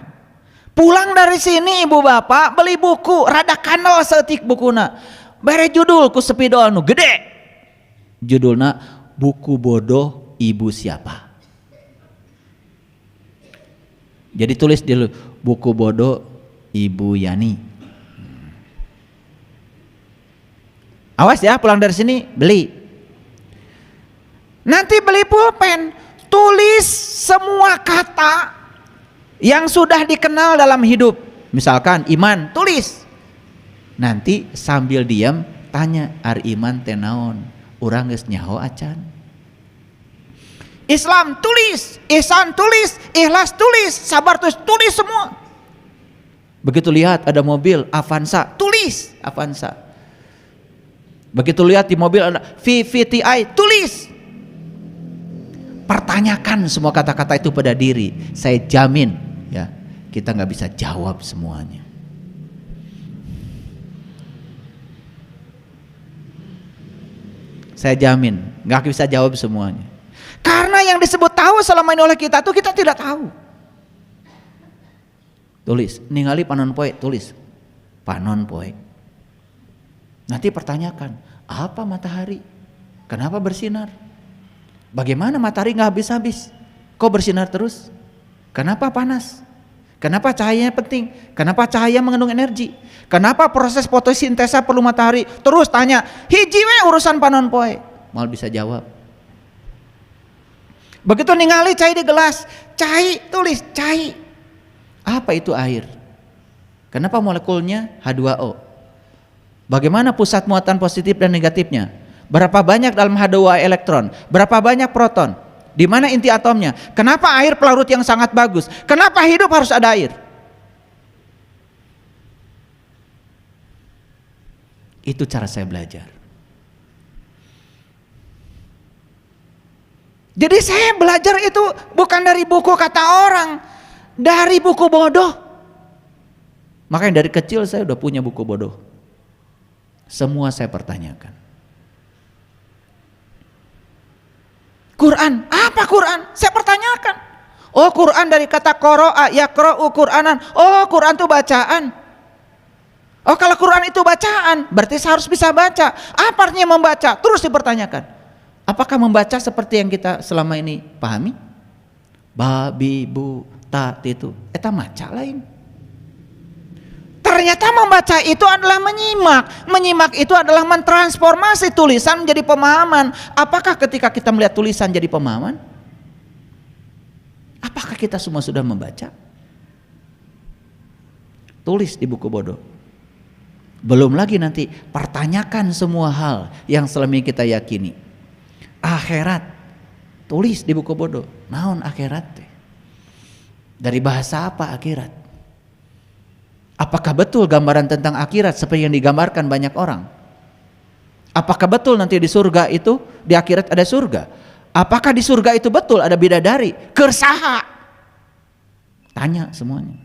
Pulang dari sini ibu bapak beli buku, rada kandel setik bukuna. Bere judul ku sepidol nu gede. Judulna Buku Bodoh Ibu Siapa. Jadi tulis dulu Buku Bodoh Ibu Yani. Awas ya, pulang dari sini beli. Nanti beli pulpen. Tulis semua kata yang sudah dikenal dalam hidup. Misalkan iman, tulis. Nanti sambil diam tanya, ari iman teh naon? Urang geus nyaho acan. Islam tulis, ihsan tulis, ikhlas tulis, sabar tulis semua. Begitu lihat ada mobil Avanza, tulis Avanza. Begitu lihat di mobil ada VVTi, tulis. Pertanyakan semua kata-kata itu pada diri. Saya jamin ya, kita nggak bisa jawab semuanya. Saya jamin nggak bisa jawab semuanya. Karena yang disebut tahu selama ini oleh kita tuh kita tidak tahu. Tulis, ningali panon poe, tulis panon poe. Nanti pertanyakan, apa matahari? Kenapa bersinar? Bagaimana matahari nggak habis-habis? Kok bersinar terus? Kenapa panas? Kenapa cahayanya penting? Kenapa cahaya mengandung energi? Kenapa proses fotosintesa perlu matahari? Terus tanya, hiji we urusan panon poe. Mal bisa jawab. Begitu ningali cai di gelas, cai, tulis cai. Apa itu air? Kenapa molekulnya H2O? Bagaimana pusat muatan positif dan negatifnya? Berapa banyak dalam H2O elektron? Berapa banyak proton? Di mana inti atomnya? Kenapa air pelarut yang sangat bagus? Kenapa hidup harus ada air? Itu cara saya belajar. Jadi saya belajar itu bukan dari buku kata orang, dari buku bodoh. Makanya dari kecil saya udah punya buku bodoh. Semua saya pertanyakan. Quran, apa Quran? Saya pertanyakan. Oh Quran dari kata qara'a, yaqra'u Qur'anan. Oh Quran itu bacaan. Oh kalau Quran itu bacaan, berarti saya harus bisa baca. Apa artinya membaca? Terus dipertanyakan. Apakah membaca seperti yang kita selama ini pahami? Babi, bu, ta, itu. Eta maca lain. Ternyata membaca itu adalah menyimak. Menyimak itu adalah mentransformasi tulisan menjadi pemahaman. Apakah ketika kita melihat tulisan jadi pemahaman? Apakah kita semua sudah membaca? Tulis di buku bodoh. Belum lagi nanti pertanyakan semua hal yang selama ini kita yakini. Akhirat, tulis di buku bodoh. Naon akhirat teh? Dari bahasa apa akhirat? Apakah betul gambaran tentang akhirat seperti yang digambarkan banyak orang? Apakah betul nanti di surga itu, di akhirat ada surga? Apakah di surga itu betul ada bidadari? Kersaha. Tanya semuanya.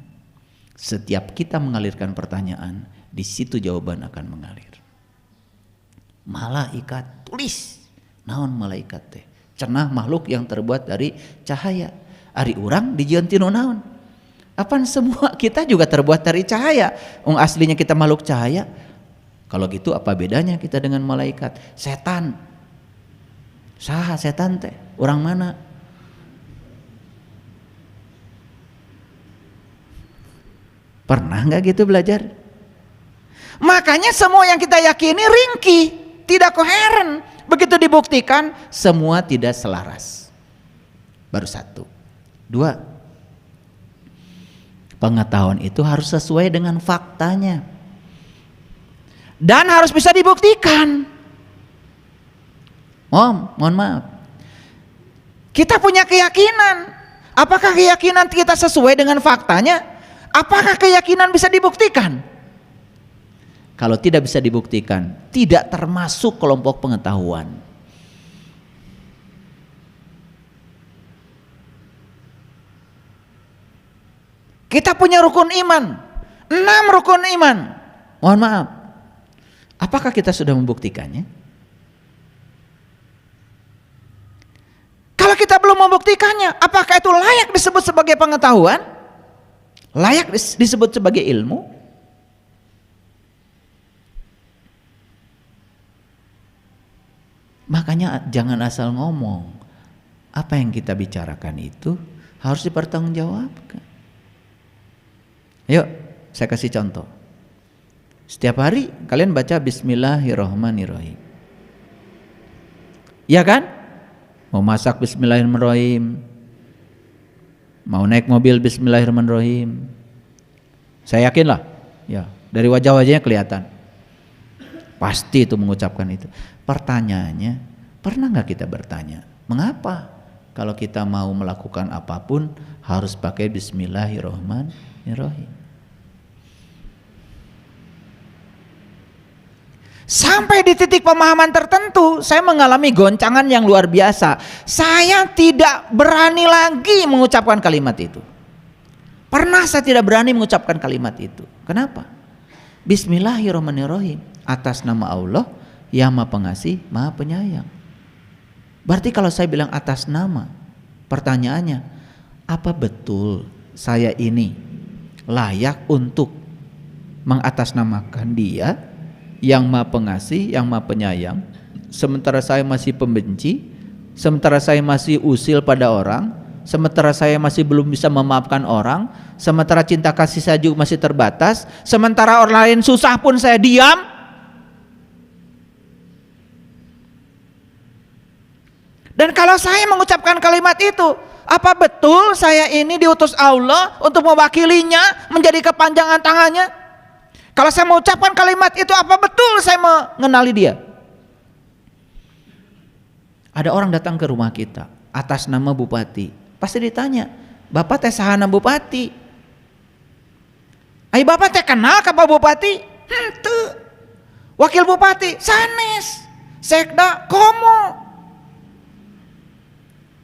Setiap kita mengalirkan pertanyaan, di situ jawaban akan mengalir. Malaikat, tulis. Naon malaikat teh? Cenah makhluk yang terbuat dari cahaya. Ari urang dijieun ti naon? Apaan semua kita juga terbuat dari cahaya. Aslinya kita makhluk cahaya. Kalau gitu apa bedanya kita dengan malaikat? Setan. Saha setan teh? Orang mana? Pernah nggak gitu belajar? Makanya semua yang kita yakini ringkih, tidak koheren. Begitu dibuktikan, semua tidak selaras. Baru satu. Dua, pengetahuan itu harus sesuai dengan faktanya. Dan harus bisa dibuktikan. Mohon maaf. Kita punya keyakinan. Apakah keyakinan kita sesuai dengan faktanya? Apakah keyakinan bisa dibuktikan? Kalau tidak bisa dibuktikan, tidak termasuk kelompok pengetahuan. Kita punya rukun iman, 6 rukun iman. Mohon maaf, apakah kita sudah membuktikannya? Kalau kita belum membuktikannya, apakah itu layak disebut sebagai pengetahuan? Layak disebut sebagai ilmu? Makanya jangan asal ngomong. Apa yang kita bicarakan itu harus dipertanggungjawabkan. Ayo, saya kasih contoh. Setiap hari kalian baca Bismillahirrahmanirrahim. Iya kan? Mau masak Bismillahirrahmanirrahim. Mau naik mobil Bismillahirrahmanirrahim. Saya yakin lah, ya, dari wajah-wajahnya kelihatan. Pasti itu mengucapkan itu. Pertanyaannya, pernah nggak kita bertanya, mengapa kalau kita mau melakukan apapun harus pakai Bismillahirrahmanirrahim? Sampai di titik pemahaman tertentu, saya mengalami goncangan yang luar biasa. Saya tidak berani lagi mengucapkan kalimat itu. Pernah saya tidak berani mengucapkan kalimat itu. Kenapa? Bismillahirrahmanirrahim, atas nama Allah yang Maha Pengasih, Maha Penyayang. Berarti kalau saya bilang atas nama, pertanyaannya, apa betul saya ini layak untuk mengatasnamakan Dia yang Maha Pengasih, yang Maha Penyayang, sementara saya masih pembenci, sementara saya masih usil pada orang, sementara saya masih belum bisa memaafkan orang, sementara cinta kasih saya juga masih terbatas, sementara orang lain susah pun saya diam? Dan kalau saya mengucapkan kalimat itu, apa betul saya ini diutus Allah untuk mewakilinya, menjadi kepanjangan tangannya? Kalau saya mengucapkan kalimat itu, apa betul saya mengenali dia? Ada orang datang ke rumah kita atas nama bupati. Pasti ditanya, Bapak teh sahana bupati? Ai Bapak teh kenal ka Pak Bupati? Henteu. Wakil bupati sanes, sekda komo.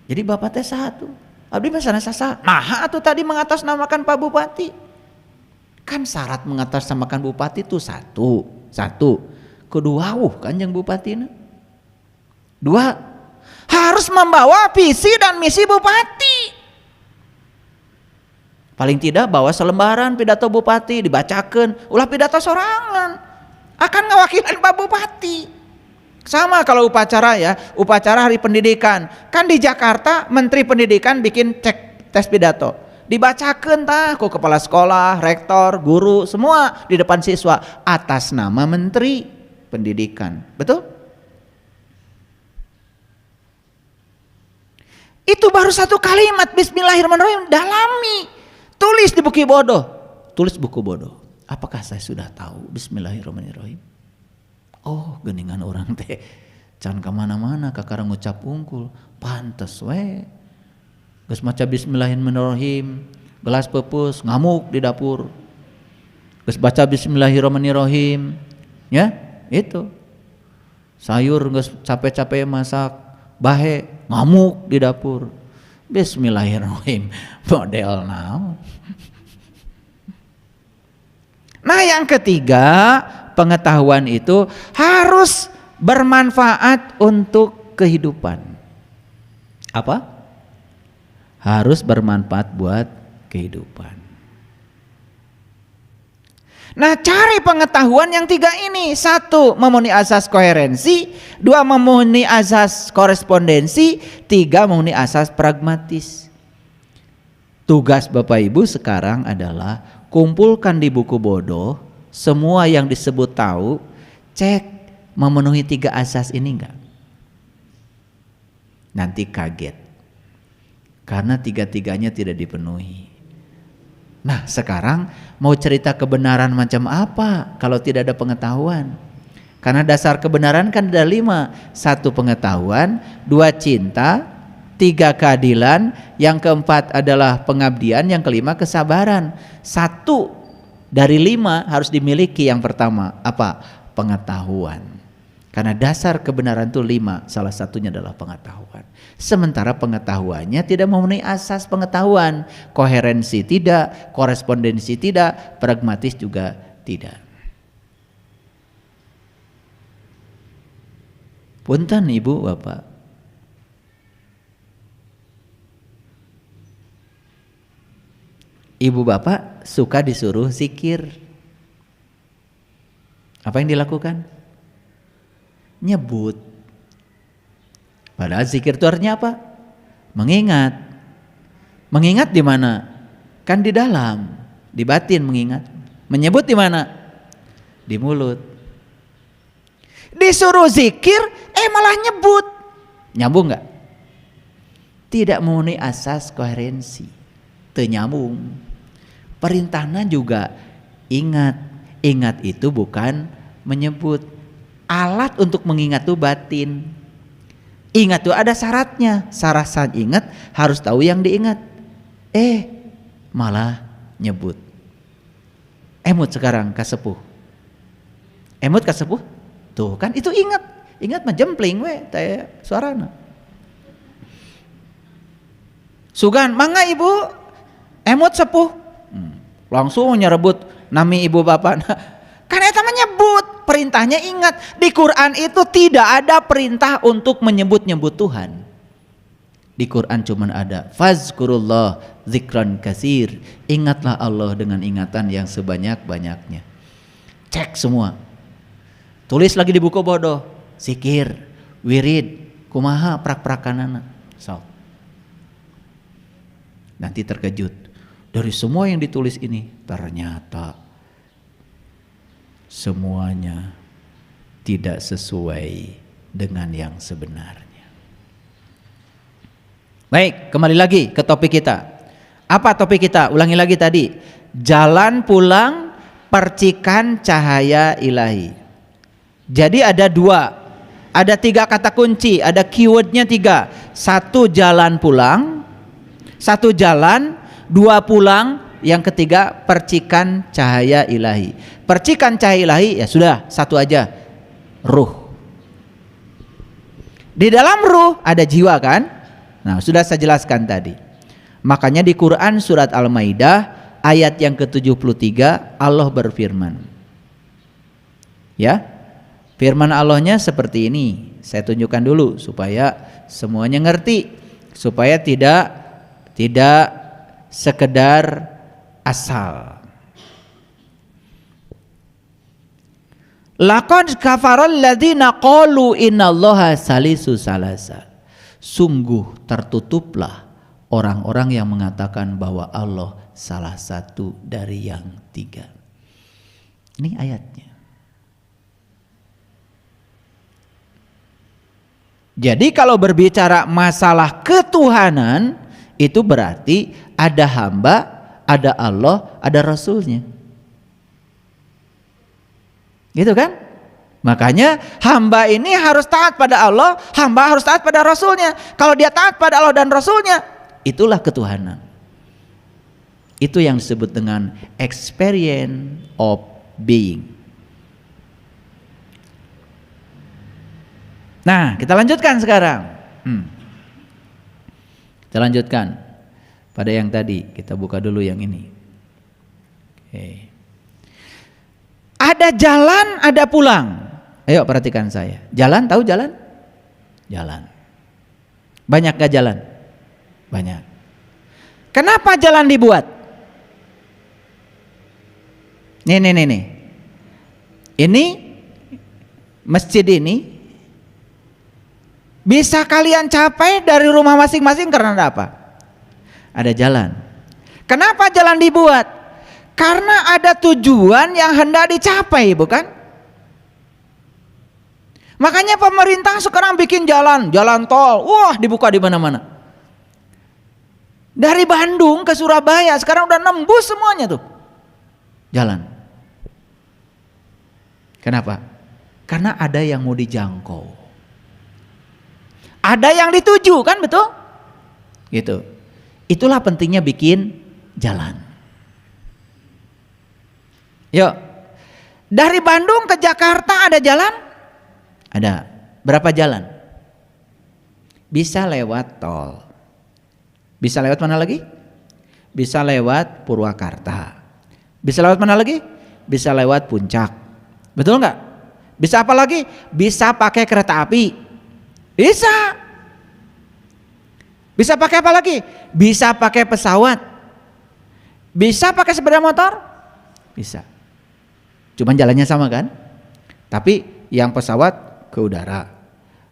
Jadi Bapak teh satu. Abdi mah sanes sasa. Nah, atuh tadi mengatasnamakan Pak Bupati. Kan syarat mengatasnamakan bupati itu satu, kudu wawuh kanjeng bupatina. 2, harus membawa visi dan misi bupati. Paling tidak bawa selembaran pidato bupati, dibacakan, ulah pidato sorangan, akan ngawakilan Pak Bupati. Sama kalau upacara ya, upacara hari pendidikan. Kan di Jakarta Menteri Pendidikan bikin cek tes pidato. Dibacakan tah ku kepala sekolah, rektor, guru, semua di depan siswa atas nama Menteri Pendidikan. Betul? Itu baru satu kalimat Bismillahirrahmanirrahim, dalami. Tulis di buku bodoh. Tulis buku bodoh. Apakah saya sudah tahu Bismillahirrahmanirrahim? Oh, geningan orang teh can kemana-mana kakara ngucap unggul. Pantes we. Geus maca Bismillahirrahmanirrahim, gelas pepus ngamuk di dapur. Geus baca Bismillahirrahmanirrahim, ya itu. Sayur geus capek-capek masak, bahe ngamuk di dapur. Bismillahirrahmanirrahim. Model now. Nah, yang ketiga, pengetahuan itu harus bermanfaat untuk kehidupan. Apa? Harus bermanfaat buat kehidupan. Nah, cari pengetahuan yang tiga ini. Satu, memenuhi asas koherensi. Dua, memenuhi asas korespondensi. Tiga, memenuhi asas pragmatis. Tugas Bapak Ibu sekarang adalah kumpulkan di buku bodoh semua yang disebut tahu, cek memenuhi tiga asas ini enggak. Nanti kaget karena tiga-tiganya tidak dipenuhi. Nah, sekarang mau cerita kebenaran macam apa kalau tidak ada pengetahuan? Karena dasar kebenaran kan ada 5. 1 pengetahuan, 2 cinta, 3 keadilan, yang keempat adalah pengabdian, yang kelima kesabaran. 1 dari 5 harus dimiliki. Yang pertama apa? Pengetahuan. Karena dasar kebenaran itu 5, salah satunya adalah pengetahuan. Sementara pengetahuannya tidak memenuhi asas pengetahuan, koherensi tidak, korespondensi tidak, pragmatis juga tidak. Punten Ibu Bapak. Ibu Bapak suka disuruh zikir. Apa yang dilakukan? Nyebut. Padahal zikir itu artinya apa? Mengingat. Mengingat di mana? Kan di dalam, di batin mengingat. Menyebut di mana? Di mulut. Disuruh zikir, malah nyebut. Nyambung nggak? Tidak memenuhi asas koherensi. Teu nyambung. Perintahnya juga ingat. Ingat itu bukan menyebut. Alat untuk mengingat itu batin. Ingat itu ada syaratnya. Syarat ingat harus tahu yang diingat. Malah nyebut. Emut sekarang kasepuh. Emut kasepuh. Tuh kan itu ingat. Ingat mah jempling we taya suarana. Sugan, mangga Ibu. Emut sepuh. Langsung nyerebut nami ibu bapak. Kan eta mah nyebut. Perintahnya ingat. Di Quran itu tidak ada perintah untuk menyebut-nyebut Tuhan. Di Quran cuma ada fazkurullah zikran katsir. Ingatlah Allah dengan ingatan yang sebanyak-banyaknya. Cek semua. Tulis lagi di buku bodoh. Zikir, wirid, kumaha prak-prakanana. So. Nanti terkejut. Dari semua yang ditulis ini ternyata semuanya tidak sesuai dengan yang sebenarnya. Baik, kembali lagi ke topik kita. Apa topik kita? Ulangi lagi tadi. Jalan pulang percikan cahaya ilahi. Jadi ada 2. Ada 3 kata kunci, ada keywordnya 3. 1 jalan pulang, 1 jalan, 2 pulang, yang ketiga percikan cahaya ilahi. Percikan cahaya ilahi ya sudah 1 aja, ruh. Di dalam ruh ada jiwa kan? Nah, sudah saya jelaskan tadi. Makanya di Quran surat Al-Maidah ayat yang ke-73 Allah berfirman. Ya. Firman Allahnya seperti ini. Saya tunjukkan dulu supaya semuanya ngerti, supaya tidak sekedar asal. Laqad kafaral ladzina qalu innallaha salisu salasa. Sungguh tertutuplah orang-orang yang mengatakan bahwa Allah salah satu dari yang 3. Ini ayatnya. Jadi kalau berbicara masalah ketuhanan itu berarti ada hamba, ada Allah, ada Rasulnya. Gitu kan? Makanya hamba ini harus taat pada Allah, hamba harus taat pada Rasulnya. Kalau dia taat pada Allah dan Rasulnya, itulah ketuhanan. Itu yang disebut dengan experience of being. Nah, kita lanjutkan sekarang. Kita lanjutkan pada yang tadi, kita buka dulu yang ini. Oke. Ada jalan, ada pulang. Ayo perhatikan saya. Jalan, tahu jalan? Jalan. Banyak gak jalan? Banyak. Kenapa jalan dibuat? Nih. Ini masjid ini bisa kalian capai dari rumah masing-masing karena ada apa? Ada jalan. Kenapa jalan dibuat? Karena ada tujuan yang hendak dicapai, bukan? Makanya pemerintah sekarang bikin jalan tol, wah dibuka di mana-mana. Dari Bandung ke Surabaya sekarang udah nembus semuanya tuh jalan. Kenapa? Karena ada yang mau dijangkau, ada yang dituju, kan betul? Gitu. Itulah pentingnya bikin jalan. Yuk, dari Bandung ke Jakarta ada jalan? Ada. Berapa jalan? Bisa lewat tol. Bisa lewat mana lagi? Bisa lewat Purwakarta. Bisa lewat mana lagi? Bisa lewat Puncak. Betul nggak? Bisa apa lagi? Bisa pakai kereta api. Bisa. Bisa pakai apa lagi? Bisa pakai pesawat. Bisa pakai sepeda motor? Bisa. Cuman jalannya sama kan? Tapi yang pesawat ke udara,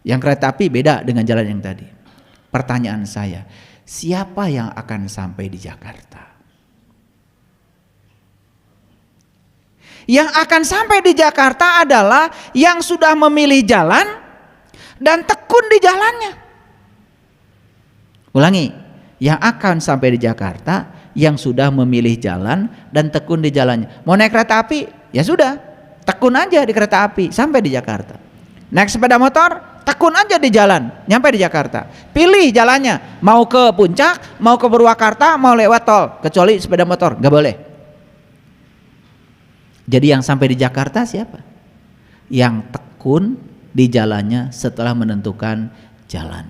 yang kereta api beda dengan jalan yang tadi. Pertanyaan saya, siapa yang akan sampai di Jakarta? Yang akan sampai di Jakarta adalah yang sudah memilih jalan dan tekun di jalannya. Ulangi, yang akan sampai di Jakarta yang sudah memilih jalan dan tekun di jalannya. Mau naik kereta api? Ya sudah, tekun aja di kereta api sampai di Jakarta. Naik sepeda motor, tekun aja di jalan, nyampe di Jakarta. Pilih jalannya, mau ke Puncak, mau ke Purwakarta, mau lewat tol, kecuali sepeda motor, nggak boleh. Jadi yang sampai di Jakarta siapa? Yang tekun di jalannya setelah menentukan jalan.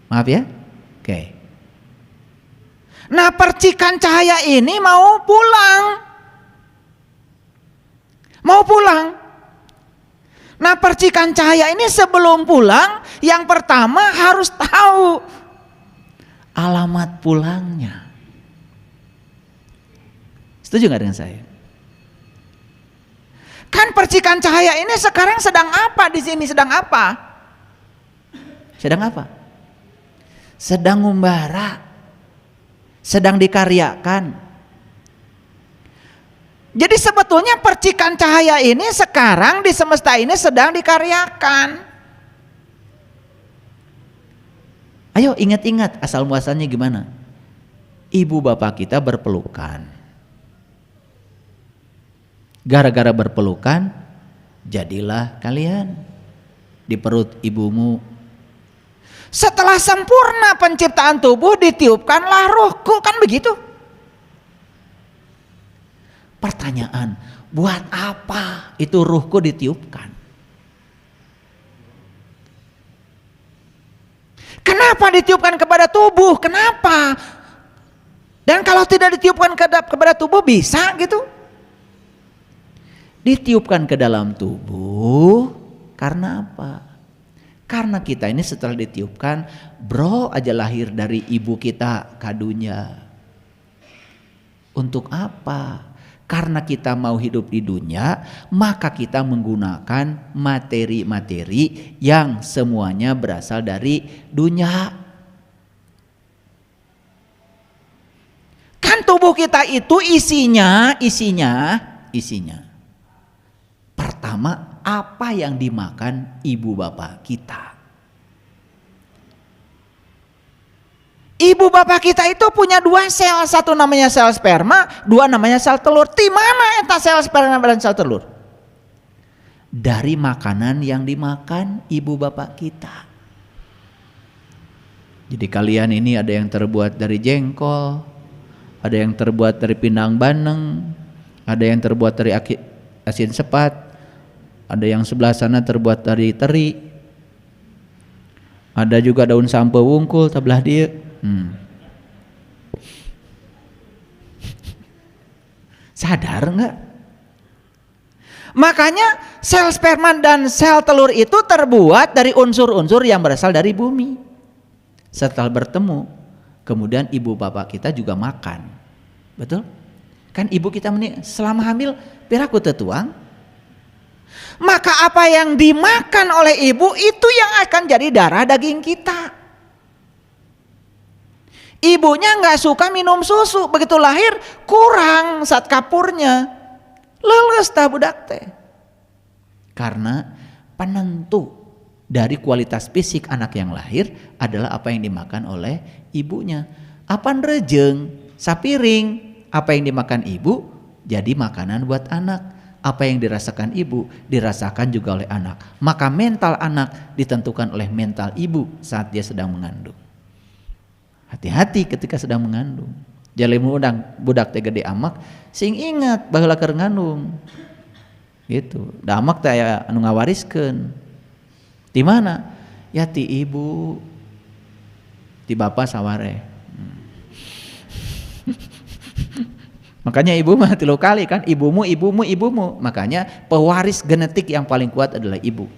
Maaf ya? Oke. Nah, percikan cahaya ini mau pulang. Mau pulang. Nah, percikan cahaya ini sebelum pulang, yang pertama harus tahu alamat pulangnya. Setuju nggak dengan saya? Kan percikan cahaya ini sekarang sedang apa di sini? Sedang apa? Sedang apa? Sedang membara, sedang dikaryakan. Jadi sebetulnya percikan cahaya ini sekarang di semesta ini sedang dikaryakan. Ayo ingat-ingat asal muasalnya gimana? Ibu bapak kita berpelukan. Gara-gara berpelukan, jadilah kalian di perut ibumu. Setelah sempurna penciptaan tubuh, ditiupkanlah ruhku, kan begitu? Pertanyaan, buat apa itu ruhku ditiupkan? Kenapa ditiupkan kepada tubuh? Kenapa? Dan kalau tidak ditiupkan kepada tubuh bisa gitu? Ditiupkan ke dalam tubuh karena apa? Karena kita ini setelah ditiupkan, bro aja lahir dari ibu kita kadunya. Untuk apa? Karena kita mau hidup di dunia, maka kita menggunakan materi-materi yang semuanya berasal dari dunia. Kan tubuh kita itu isinya. Pertama, apa yang dimakan ibu bapak kita. Ibu bapak kita itu punya dua sel, satu namanya sel sperma, dua namanya sel telur. Di mana eta sel sperma dan sel telur? Dari makanan yang dimakan ibu bapak kita. Jadi kalian ini ada yang terbuat dari jengkol, ada yang terbuat dari pindang bandeng, ada yang terbuat dari asin sepat, ada yang sebelah sana terbuat dari teri, Ada juga daun sampe wungkul tabelah dia. Sadar enggak? Makanya sel sperma dan sel telur itu terbuat dari unsur-unsur yang berasal dari bumi. Setelah bertemu, kemudian ibu bapak kita juga makan. Betul? Kan ibu kita selama hamil piraku tetuang. Maka apa yang dimakan oleh ibu itu yang akan jadi darah daging kita. Ibunya nggak suka minum susu, begitu lahir kurang zat kapurnya. Leles tah budak teh. Karena penentu dari kualitas fisik anak yang lahir adalah apa yang dimakan oleh ibunya. Apan rejeng, sapiring, apa yang dimakan ibu jadi makanan buat anak. Apa yang dirasakan ibu dirasakan juga oleh anak. Maka mental anak ditentukan oleh mental ibu saat dia sedang mengandung. Hati-hati ketika sedang mengandung. Jalimu udang budak teh gede amak sing ingat baheula keur ngandung. Gitu. Da amak teh aya anu ngawariskeun. Di mana? Ya ti ibu. Ti bapa saware. Makanya ibu mah 3 kali kan, ibumu. Makanya pewaris genetik yang paling kuat adalah ibu.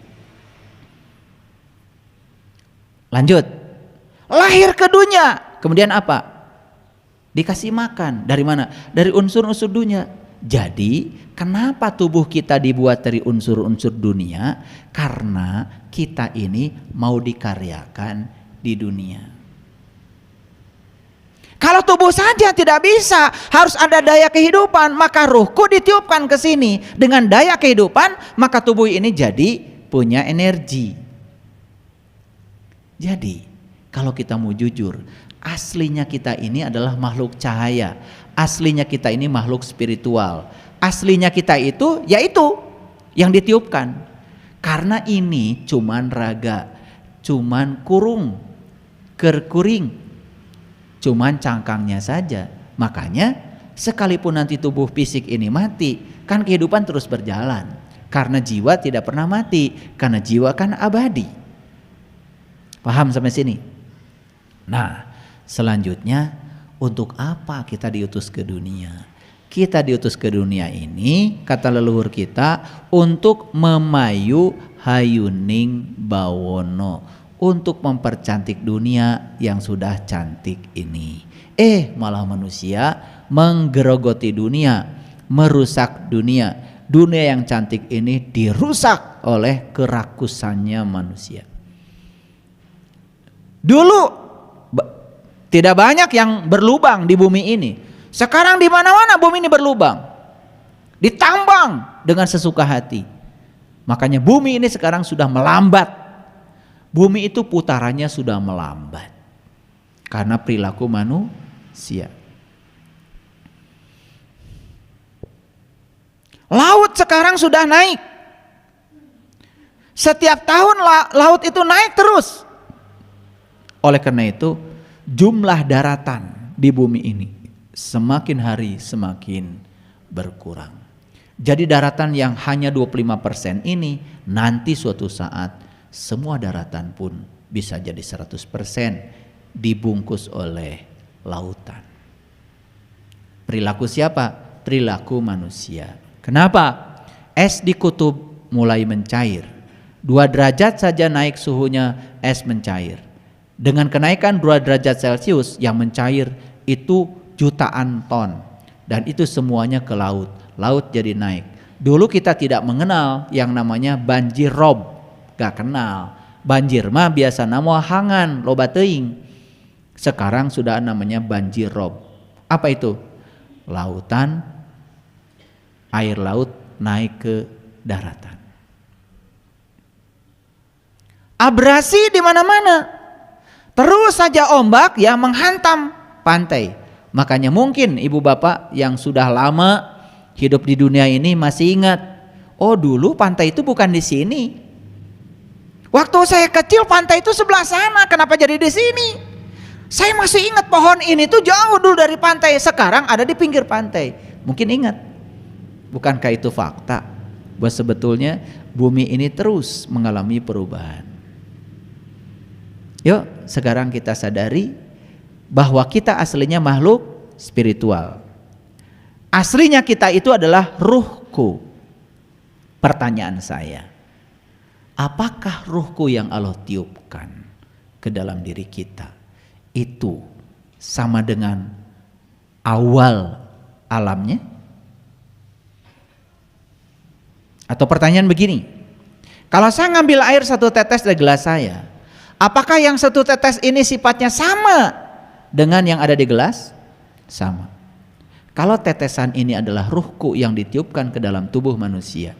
Lanjut. Lahir ke dunia, kemudian apa? Dikasih makan. Dari mana? Dari unsur-unsur dunia. Jadi kenapa tubuh kita dibuat dari unsur-unsur dunia? Karena kita ini mau dikaryakan di dunia. Kalau tubuh saja tidak bisa, harus ada daya kehidupan, maka ruhku ditiupkan ke sini dengan daya kehidupan, maka tubuh ini jadi punya energi. Jadi kalau kita mau jujur, aslinya kita ini adalah makhluk cahaya. Aslinya kita ini makhluk spiritual. Aslinya kita itu yaitu yang ditiupkan. Karena ini cuman raga, cuman kurung, kerkuring, cuman cangkangnya saja. Makanya sekalipun nanti tubuh fisik ini mati, kan kehidupan terus berjalan. Karena jiwa tidak pernah mati, karena jiwa kan abadi. Paham sampai sini? Nah, selanjutnya untuk apa kita diutus ke dunia? Kita diutus ke dunia ini, kata leluhur kita, untuk memayu hayuning bawono, untuk mempercantik dunia yang sudah cantik ini. Malah manusia menggerogoti dunia, merusak dunia. Dunia yang cantik ini dirusak oleh kerakusannya manusia. Dulu tidak banyak yang berlubang di bumi ini. Sekarang di mana-mana bumi ini berlubang. Ditambang dengan sesuka hati. Makanya bumi ini sekarang sudah melambat. Bumi itu putarannya sudah melambat. Karena perilaku manusia. Laut sekarang sudah naik. Setiap tahun laut itu naik terus. Oleh karena itu, jumlah daratan di bumi ini semakin hari semakin berkurang. Jadi daratan yang hanya 25% ini nanti suatu saat semua daratan pun bisa jadi 100% dibungkus oleh lautan. Perilaku siapa? Perilaku manusia. Kenapa? Es di kutub mulai mencair. 2 derajat saja naik suhunya, es mencair. Dengan kenaikan 2 derajat Celcius yang mencair itu jutaan ton. Dan itu semuanya ke laut. Laut jadi naik. Dulu kita tidak mengenal yang namanya banjir rob. Gak kenal. Banjir mah biasa nama hangan, loba teuing. Sekarang sudah namanya banjir rob. Apa itu? Lautan, air laut naik ke daratan. Abrasi di mana-mana. Terus saja ombak yang menghantam pantai. Makanya mungkin ibu bapak yang sudah lama hidup di dunia ini masih ingat. Oh dulu pantai itu bukan di sini. Waktu saya kecil pantai itu sebelah sana. Kenapa jadi di sini? Saya masih ingat pohon ini tuh jauh dulu dari pantai. Sekarang ada di pinggir pantai. Mungkin ingat. Bukankah itu fakta? Bahwa sebetulnya bumi ini terus mengalami perubahan. Yuk sekarang kita sadari bahwa kita aslinya makhluk spiritual. Aslinya kita itu adalah ruhku. Pertanyaan saya, apakah ruhku yang Allah tiupkan ke dalam diri kita itu sama dengan awal alamnya? Atau pertanyaan begini, kalau saya ngambil air 1 tetes dari gelas saya, apakah yang 1 tetes ini sifatnya sama dengan yang ada di gelas? Sama. Kalau tetesan ini adalah ruhku yang ditiupkan ke dalam tubuh manusia,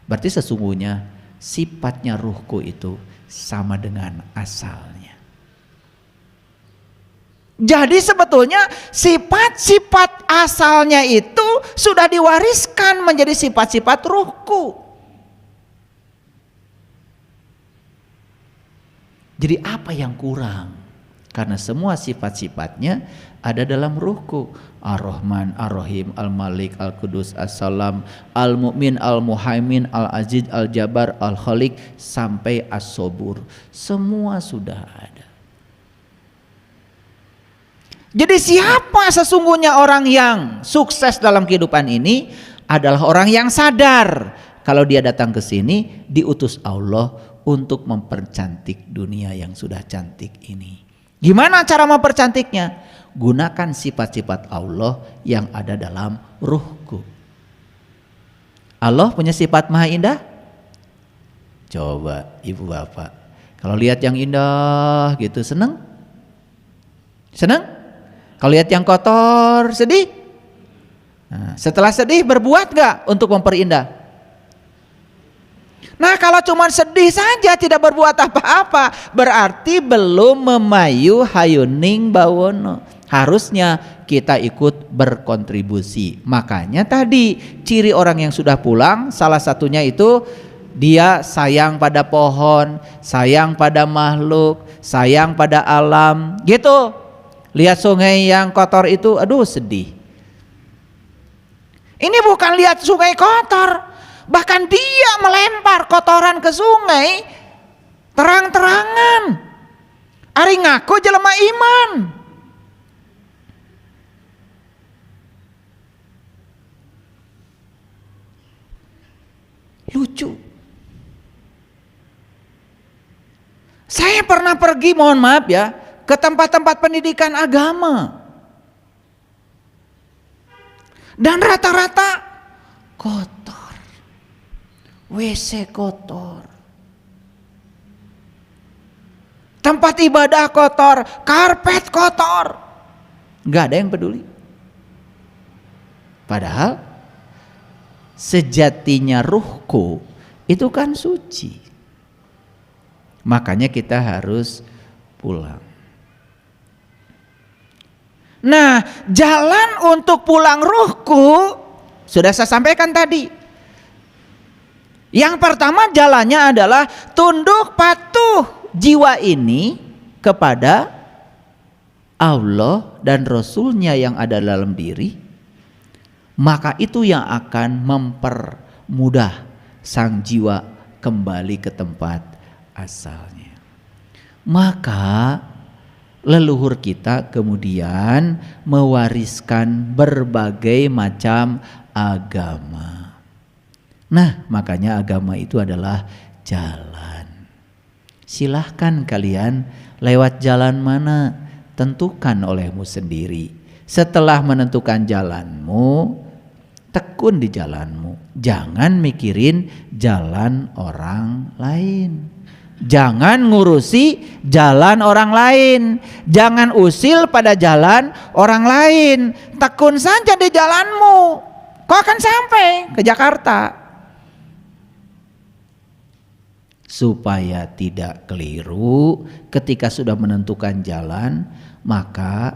berarti sesungguhnya sifatnya ruhku itu sama dengan asalnya. Jadi sebetulnya sifat-sifat asalnya itu sudah diwariskan menjadi sifat-sifat ruhku. Jadi apa yang kurang? Karena semua sifat-sifatnya ada dalam ruhku. Ar-Rahman, Ar-Rahim, Al-Malik, Al-Qudus, As-Salam, Al-Mu'min, Al-Muhaimin, Al-Aziz, Al-Jabbar, Al-Khaliq sampai As-Sobur. Semua sudah ada. Jadi siapa sesungguhnya orang yang sukses dalam kehidupan ini? Adalah orang yang sadar kalau dia datang ke sini diutus Allah untuk mempercantik dunia yang sudah cantik ini. Gimana cara mempercantiknya? Gunakan sifat-sifat Allah yang ada dalam ruhku. Allah punya sifat maha indah? Coba ibu bapak, kalau lihat yang indah gitu seneng? Seneng? Kalau lihat yang kotor sedih? Nah, setelah sedih berbuat gak untuk memperindah? Nah kalau cuma sedih saja tidak berbuat apa-apa, berarti belum memayu hayuning bawono. Harusnya kita ikut berkontribusi. Makanya tadi ciri orang yang sudah pulang salah satunya itu dia sayang pada pohon, sayang pada makhluk, sayang pada alam gitu. Lihat sungai yang kotor itu aduh sedih. Ini bukan lihat sungai kotor, bahkan dia melempar kotoran ke sungai terang-terangan. Ari ngaku jelema iman. Lucu. Saya pernah pergi, mohon maaf ya, ke tempat-tempat pendidikan agama. Dan rata-rata kotor. WC kotor. Tempat ibadah kotor, karpet kotor. Enggak ada yang peduli. Padahal sejatinya ruhku itu kan suci. Makanya kita harus pulang. Nah, jalan untuk pulang ruhku sudah saya sampaikan tadi. Yang pertama jalannya adalah tunduk patuh jiwa ini kepada Allah dan Rasulnya yang ada dalam diri. Maka itu yang akan mempermudah sang jiwa kembali ke tempat asalnya. Maka leluhur kita kemudian mewariskan berbagai macam agama. Nah, makanya agama itu adalah jalan. Silahkan kalian lewat jalan mana, tentukan olehmu sendiri. Setelah menentukan jalanmu, tekun di jalanmu. Jangan mikirin jalan orang lain. Jangan ngurusi jalan orang lain. Jangan usil pada jalan orang lain. Tekun saja di jalanmu. Kau akan sampai ke Jakarta. Supaya tidak keliru ketika sudah menentukan jalan, maka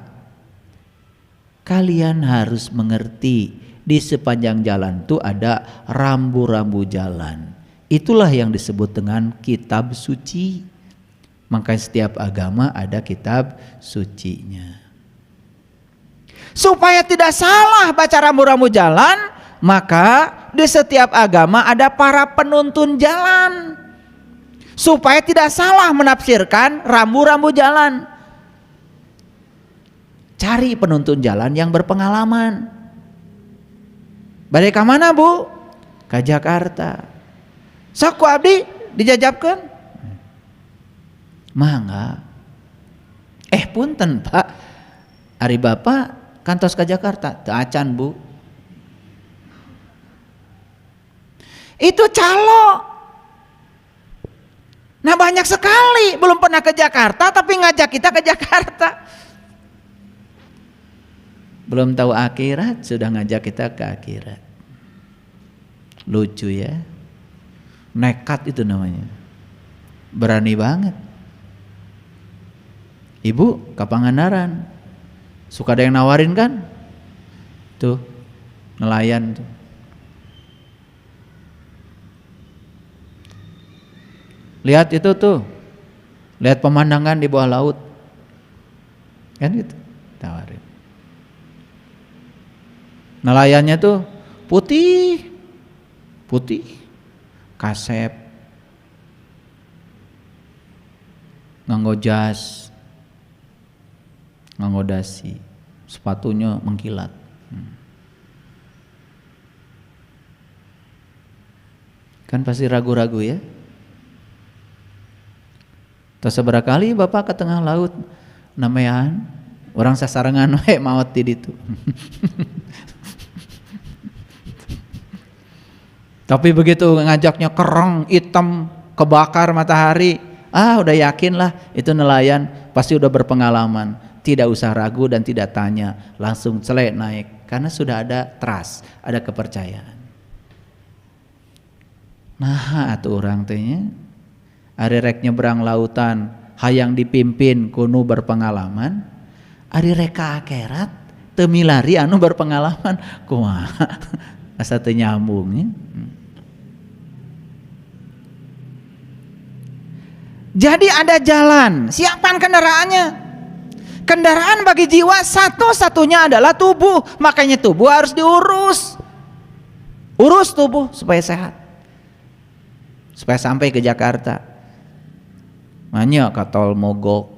kalian harus mengerti di sepanjang jalan itu ada rambu-rambu jalan. Itulah yang disebut dengan kitab suci. Makanya setiap agama ada kitab sucinya. Supaya tidak salah baca rambu-rambu jalan, maka di setiap agama ada para penuntun jalan. supaya tidak salah menafsirkan rambu-rambu jalan. Cari penuntun jalan yang berpengalaman. Balik ke mana Bu? Ke Jakarta. Sok ku abdi dijajabkeun. Mangga. Punten Pak, ari Bapak kantos ke Jakarta. Teu acan Bu. Itu calo. Nah banyak sekali belum pernah ke Jakarta tapi ngajak kita ke Jakarta. Belum tahu akhirat sudah ngajak kita ke akhirat. Lucu ya. Nekat itu namanya. Berani banget. Ibu ke Pangandaran. Suka ada yang nawarin kan? Tuh, nelayan tuh. Lihat itu tuh. Lihat pemandangan di bawah laut. Kan gitu. Tawarin. Nelayannya tuh putih. Putih. Kasep. Nganggo jas. Nganggo dasi. Sepatunya mengkilat. Kan pasti ragu-ragu ya. Terus seberapa kali Bapak ke tengah laut namean orang sasarangan we maot di ditu. Tapi begitu ngajaknya kereng, hitam, kebakar matahari, udah yakin lah itu nelayan pasti udah berpengalaman, tidak usah ragu dan tidak tanya, langsung celek naik karena sudah ada trust, ada kepercayaan. Nah atuh orang tehnya ari rek nyebrang lautan hayang dipimpin kuno berpengalaman, ari rek ka akhirat teu milari anu berpengalaman kumaha asa teu nyambung ya. Jadi ada jalan, siapkan kendaraannya. Kendaraan bagi jiwa satu-satunya adalah tubuh, makanya tubuh harus diurus. Urus tubuh supaya sehat. Supaya sampai ke Jakarta. Makanya ke tol mogok.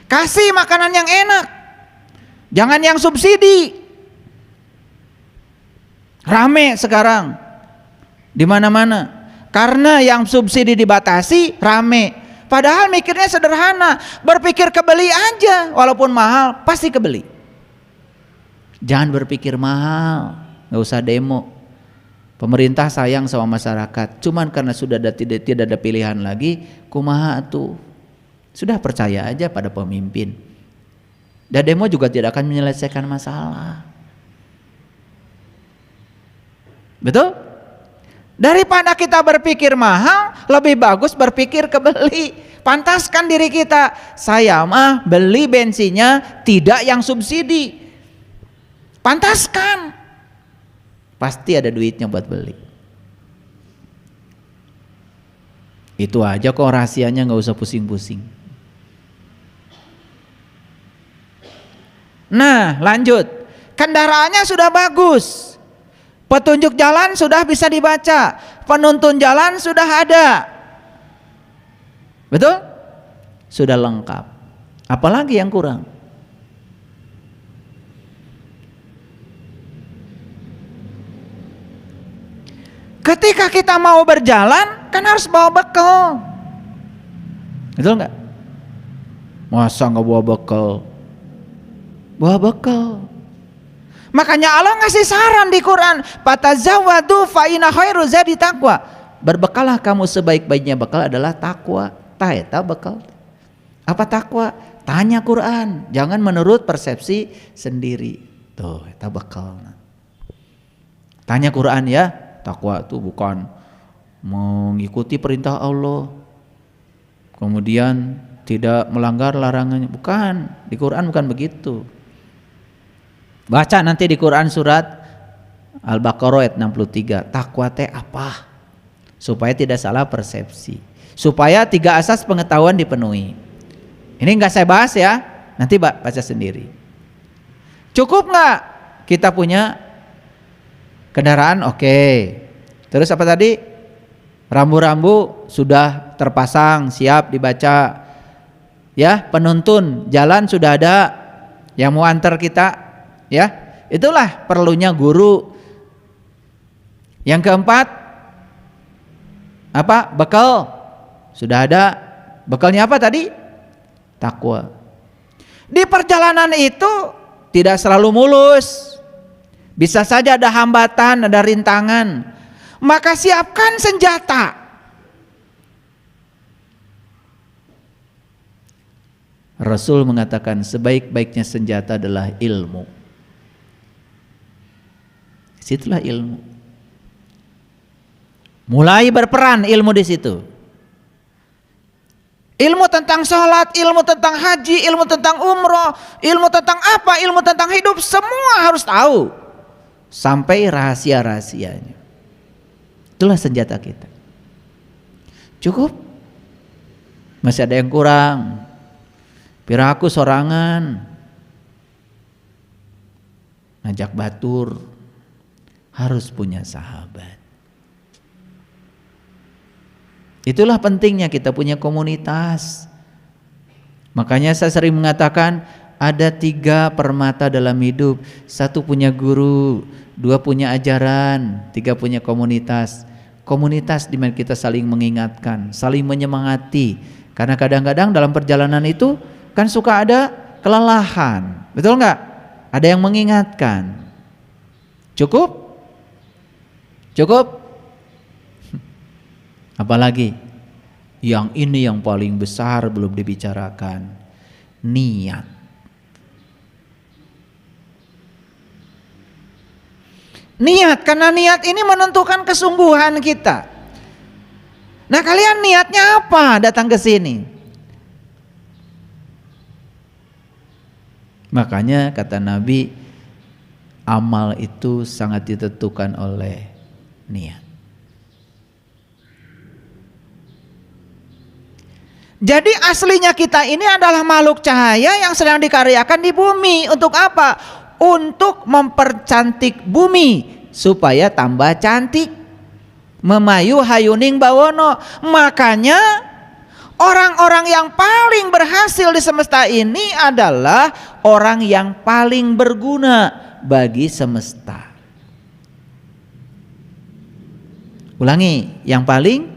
Kasih makanan yang enak. Jangan yang subsidi. Rame sekarang. Di mana-mana. Karena yang subsidi dibatasi rame. Padahal mikirnya sederhana, berpikir kebeli aja, walaupun mahal pasti kebeli. Jangan berpikir mahal, nggak usah demo. Pemerintah sayang sama masyarakat, cuman karena sudah tidak ada pilihan lagi, kumaha tuh. Sudah percaya aja pada pemimpin. Dan demo juga tidak akan menyelesaikan masalah. Betul? Daripada kita berpikir mahal, lebih bagus berpikir kebeli. Pantaskan diri kita, saya mah beli bensinnya tidak yang subsidi. Pantaskan. Pasti ada duitnya buat beli. Itu aja kok rahasianya, gak usah pusing-pusing. Nah lanjut, kendaraannya sudah bagus. Petunjuk jalan sudah bisa dibaca, penuntun jalan sudah ada. Betul? Sudah lengkap. Apalagi yang kurang? Ketika kita mau berjalan, kan harus bawa bekal. Betul nggak? Masa nggak bawa bekal? Bawa bekal. Makanya Allah ngasih saran di Quran, fatazawwadu fa inna khairu zadi taqwa. Berbekalah kamu, sebaik-baiknya bekal adalah takwa. Tah eta bekal. Apa takwa? Tanya Quran, jangan menurut persepsi sendiri. Tuh, eta bekal. Tanya Quran ya. Takwa itu bukan mengikuti perintah Allah, kemudian tidak melanggar larangannya. Bukan, di Quran bukan begitu. Baca nanti di Quran surat Al-Baqarah ayat 63. Takwa teh apa? Supaya tidak salah persepsi. Supaya 3 asas pengetahuan dipenuhi. Ini enggak saya bahas ya. Nanti baca sendiri. Cukup enggak kita punya kendaraan? Oke. Terus apa tadi? Rambu-rambu sudah terpasang, siap dibaca. Ya, penuntun jalan sudah ada yang mau antar kita, ya. Itulah perlunya guru. Yang keempat, apa? Bekal. Sudah ada. Bekalnya apa tadi? Takwa. Di perjalanan itu tidak selalu mulus. Bisa saja ada hambatan, ada rintangan. Maka siapkan senjata. Rasul mengatakan sebaik-baiknya senjata adalah ilmu. Situlah ilmu. Mulai berperan ilmu di situ. Ilmu tentang sholat, ilmu tentang haji, ilmu tentang umroh, ilmu tentang apa, ilmu tentang hidup, semua harus tahu. Sampai rahasia-rahasianya. Itulah senjata kita. Cukup? Masih ada yang kurang? Piraku sorangan. Ngajak batur. Harus punya sahabat. Itulah pentingnya kita punya komunitas. Makanya saya sering mengatakan ada 3 permata dalam hidup. 1 punya guru, 2 punya ajaran, 3 punya komunitas. Komunitas di mana kita saling mengingatkan, saling menyemangati. Karena kadang-kadang dalam perjalanan itu kan suka ada kelelahan. Betul nggak? Ada yang mengingatkan. Cukup? Cukup? Apalagi yang ini yang paling besar belum dibicarakan, niat. Niat, karena niat ini menentukan kesungguhan kita. Nah, kalian niatnya apa datang ke sini? Makanya kata Nabi, amal itu sangat ditentukan oleh niat. Jadi aslinya kita ini adalah makhluk cahaya yang sedang dikaryakan di bumi. Untuk apa? Untuk mempercantik bumi supaya tambah cantik. Memayu hayuning bawono. Makanya orang-orang yang paling berhasil di semesta ini adalah orang yang paling berguna bagi semesta. Ulangi, yang paling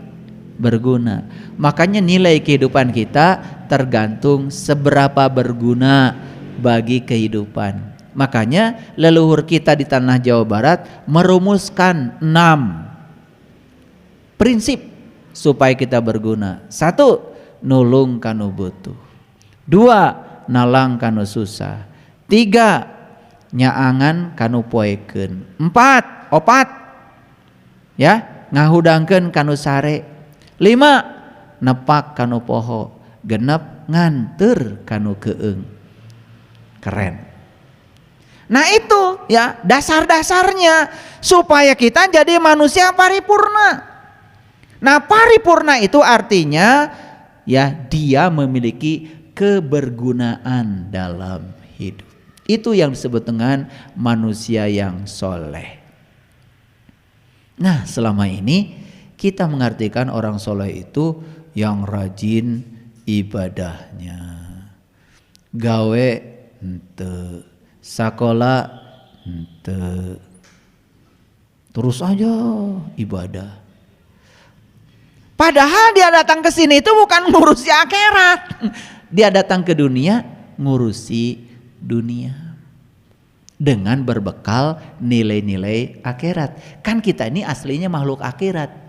berguna. Makanya nilai kehidupan kita tergantung seberapa berguna bagi kehidupan. Makanya leluhur kita di tanah Jawa Barat merumuskan 6 prinsip supaya kita berguna. 1, nulung kanu butuh. 2, nalang kanu susah. 3, nyaangan kanu poekeun. 4, opat ya ngahudangkeun kanu sare. 5, nepak kanu poho. 6, nganter kanu keung. Keren. Nah itu ya dasar-dasarnya supaya kita jadi manusia paripurna. Nah paripurna itu artinya ya dia memiliki kebergunaan dalam hidup. Itu yang disebut dengan manusia yang soleh. Nah selama ini kita mengartikan orang soleh itu yang rajin ibadahnya, gawe ente, sakola ente, terus aja ibadah. Padahal dia datang ke sini itu bukan ngurusi akhirat, dia datang ke dunia ngurusi dunia dengan berbekal nilai-nilai akhirat. Kan kita ini aslinya makhluk akhirat.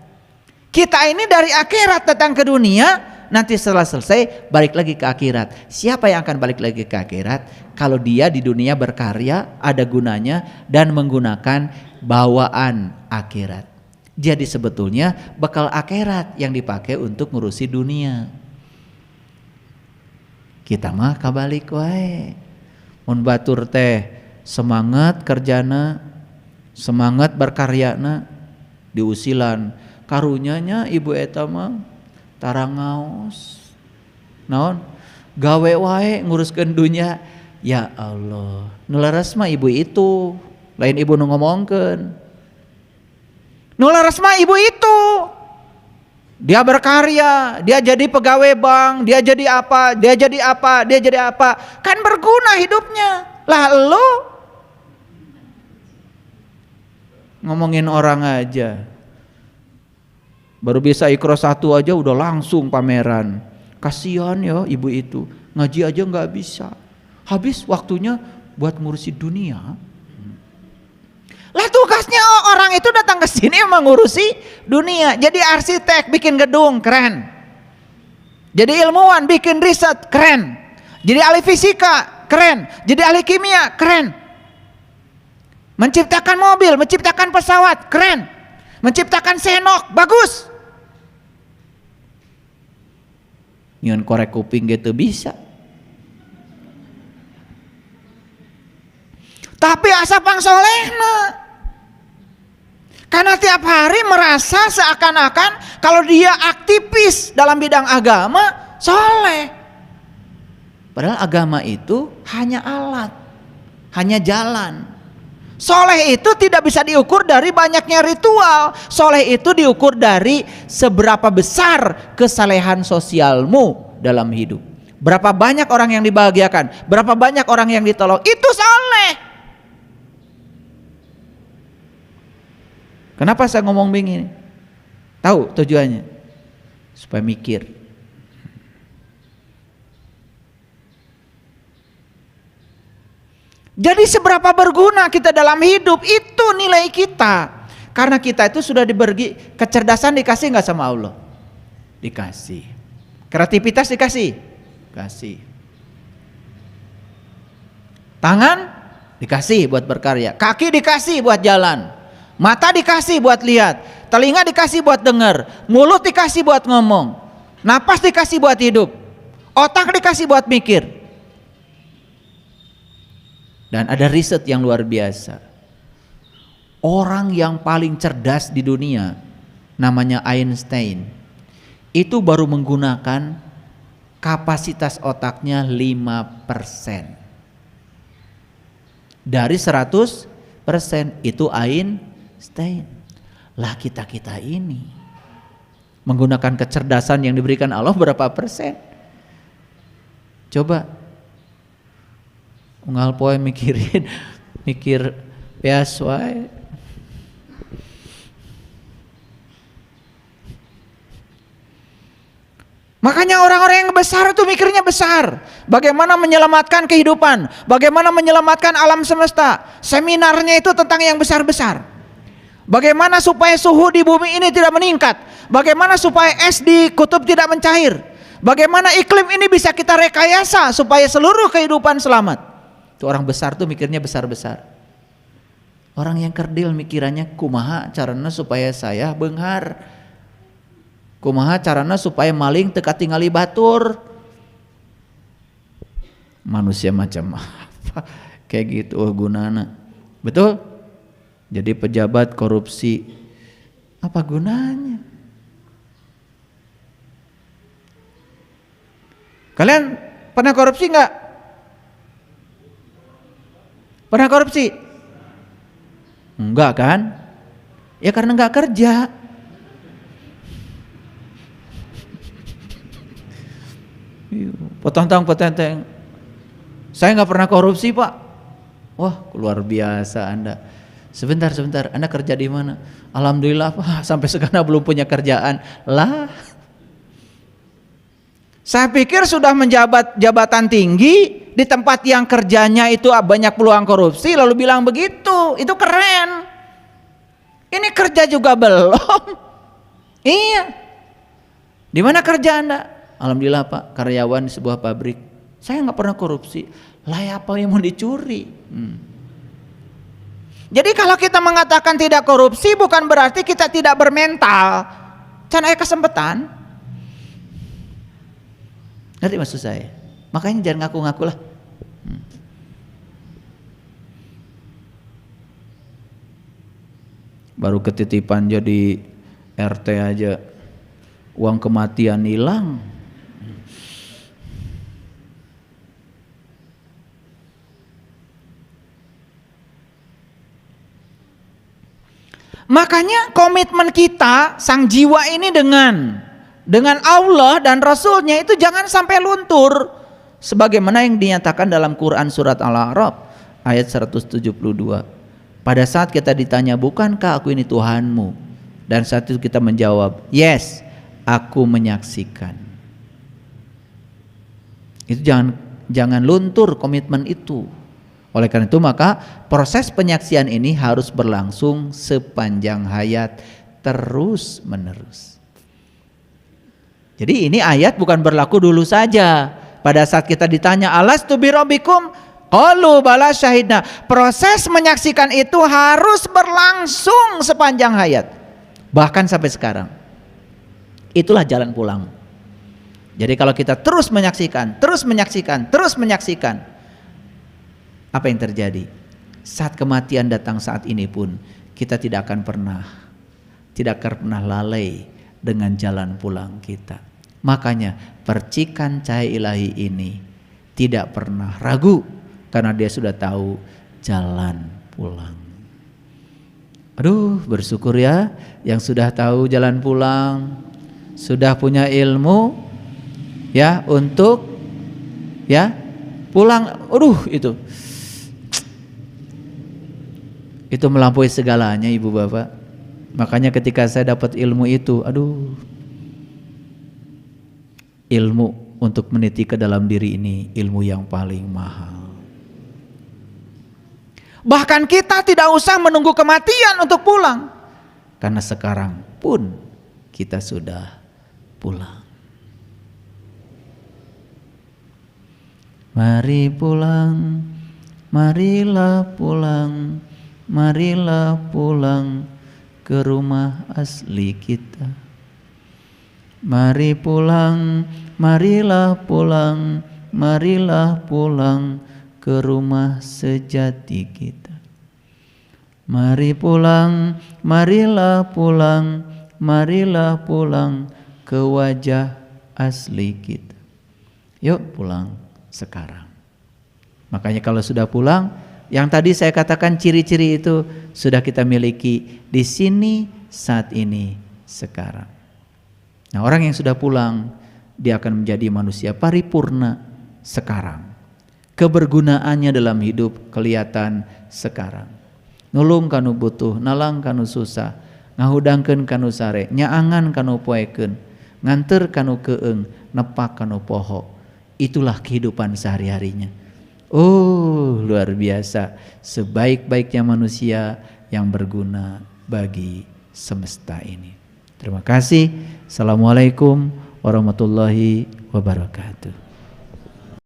Kita ini dari akhirat datang ke dunia, nanti setelah selesai balik lagi ke akhirat. Siapa yang akan balik lagi ke akhirat? Kalau dia di dunia berkarya, ada gunanya dan menggunakan bawaan akhirat. Jadi sebetulnya bekal akhirat yang dipakai untuk ngurusi dunia. Kita mah kabalik wae. Mun batur teh semangat kerjana, semangat berkaryana, diusilan. Karunyanya ibu eta mah tarangaos naon gawe wae nguruskeun dunya. Ya Allah, nu leres mah ibu itu, lain ibu nu ngomongkeun. Nu leres mah ibu itu. Dia berkarya, dia jadi pegawai bank, dia jadi apa, dia jadi apa, dia jadi apa. Kan berguna hidupnya. Lalu ngomongin orang aja. Baru bisa Iqra 1 aja udah langsung pameran. Kasihan ya ibu itu, ngaji aja nggak bisa. Habis waktunya buat ngurusi dunia. Lah tugasnya orang itu datang ke sini mengurusi dunia. Jadi arsitek bikin gedung keren. Jadi ilmuwan bikin riset keren. Jadi ahli fisika keren. Jadi ahli kimia keren. Menciptakan mobil, menciptakan pesawat keren. Menciptakan senok bagus. Nyon korek kuping gitu bisa. Tapi asa pangsolehna. Karena tiap hari merasa seakan-akan kalau dia aktivis dalam bidang agama soleh. Padahal agama itu hanya alat, hanya jalan. Soleh itu tidak bisa diukur dari banyaknya ritual. Soleh itu diukur dari seberapa besar kesalehan sosialmu dalam hidup. Berapa banyak orang yang dibahagiakan, berapa banyak orang yang ditolong, itu soleh. Kenapa saya ngomong begini? Tahu tujuannya? Supaya mikir. Jadi seberapa berguna kita dalam hidup, itu nilai kita. Karena kita itu sudah diberi kecerdasan, dikasih nggak sama Allah? Dikasih. Kreativitas dikasih? Kasih. Tangan dikasih buat berkarya, kaki dikasih buat jalan. Mata dikasih buat lihat, telinga dikasih buat dengar, mulut dikasih buat ngomong, napas dikasih buat hidup, otak dikasih buat mikir. Dan ada riset yang luar biasa. Orang yang paling cerdas di dunia, namanya Einstein, itu baru menggunakan kapasitas otaknya 5%. Dari 100% itu Einstein. Lah kita ini menggunakan kecerdasan yang diberikan Allah berapa persen? Coba unggal poe mikir beas wae. Makanya orang-orang yang besar itu mikirnya besar. Bagaimana menyelamatkan kehidupan, bagaimana menyelamatkan alam semesta. Seminarnya itu tentang yang besar-besar. Bagaimana supaya suhu di bumi ini tidak meningkat? Bagaimana supaya es di kutub tidak mencair? Bagaimana iklim ini bisa kita rekayasa supaya seluruh kehidupan selamat? Itu orang besar tuh mikirnya besar-besar. Orang yang kerdil mikirannya kumaha carana supaya saya beunghar. Kumaha carana supaya maling teu katingali batur. Manusia macam apa? Kayak gitu gunana. Betul? Jadi pejabat korupsi, apa gunanya? Kalian pernah korupsi nggak? Pernah korupsi? Enggak kan? Ya karena nggak kerja. Potong-potong. Saya nggak pernah korupsi, Pak. Wah, luar biasa Anda. Sebentar, Anda kerja di mana? Alhamdulillah Pak, sampai sekarang belum punya kerjaan. Lah, saya pikir sudah menjabat jabatan tinggi di tempat yang kerjanya itu banyak peluang korupsi, lalu bilang begitu, itu keren. Ini kerja juga belum. Iya. Di mana kerja Anda? Alhamdulillah Pak, karyawan di sebuah pabrik. Saya nggak pernah korupsi. Lah apa yang mau dicuri? Jadi kalau kita mengatakan tidak korupsi bukan berarti kita tidak bermental. Can aya kesempatan. Ngerti maksud saya? Makanya jangan ngaku-ngaku lah. Baru ketitipan jadi RT aja uang kematian hilang. Makanya komitmen kita sang jiwa ini dengan dengan Allah dan Rasulnya itu jangan sampai luntur, sebagaimana yang dinyatakan dalam Quran surat Al-A'raf ayat 172. Pada saat kita ditanya, bukankah aku ini Tuhanmu? Dan saat itu kita menjawab, yes, aku menyaksikan. Itu jangan luntur komitmen itu. Oleh karena itu maka proses penyaksian ini harus berlangsung sepanjang hayat, terus menerus. Jadi ini ayat bukan berlaku dulu saja. Pada saat kita ditanya, alastu birabbikum, qalu bala syahidna. Proses menyaksikan itu harus berlangsung sepanjang hayat, bahkan sampai sekarang. Itulah jalan pulang. Jadi kalau kita terus menyaksikan, apa yang terjadi? Saat kematian datang saat ini pun kita tidak akan pernah lalai dengan jalan pulang kita. Makanya percikan cahaya ilahi ini tidak pernah ragu, karena dia sudah tahu jalan pulang. Aduh, bersyukur ya yang sudah tahu jalan pulang, sudah punya ilmu ya untuk ya pulang. Aduh, itu melampaui segalanya ibu bapak. Makanya ketika saya dapat ilmu itu, ilmu untuk meniti ke dalam diri ini ilmu yang paling mahal. Bahkan kita tidak usah menunggu kematian untuk pulang, karena sekarang pun kita sudah pulang. Mari pulang, marilah pulang, marilah pulang ke rumah asli kita. Mari pulang, marilah pulang, marilah pulang ke rumah sejati kita. Mari pulang, marilah pulang, marilah pulang ke wajah asli kita. Yuk pulang sekarang. Makanya kalau sudah pulang, yang tadi saya katakan ciri-ciri itu sudah kita miliki di sini, saat ini, sekarang. Nah, orang yang sudah pulang, dia akan menjadi manusia paripurna sekarang. Kebergunaannya dalam hidup kelihatan sekarang. Nulung kanu butuh, nalang kanu susah, ngahudangkeun kanu sare, nyaangan kanu poekeun, nganter kanu keeng, nepak kanu poho. Itulah kehidupan sehari-harinya. Oh, luar biasa, sebaik-baiknya manusia yang berguna bagi semesta ini. Terima kasih. Assalamualaikum warahmatullahi wabarakatuh.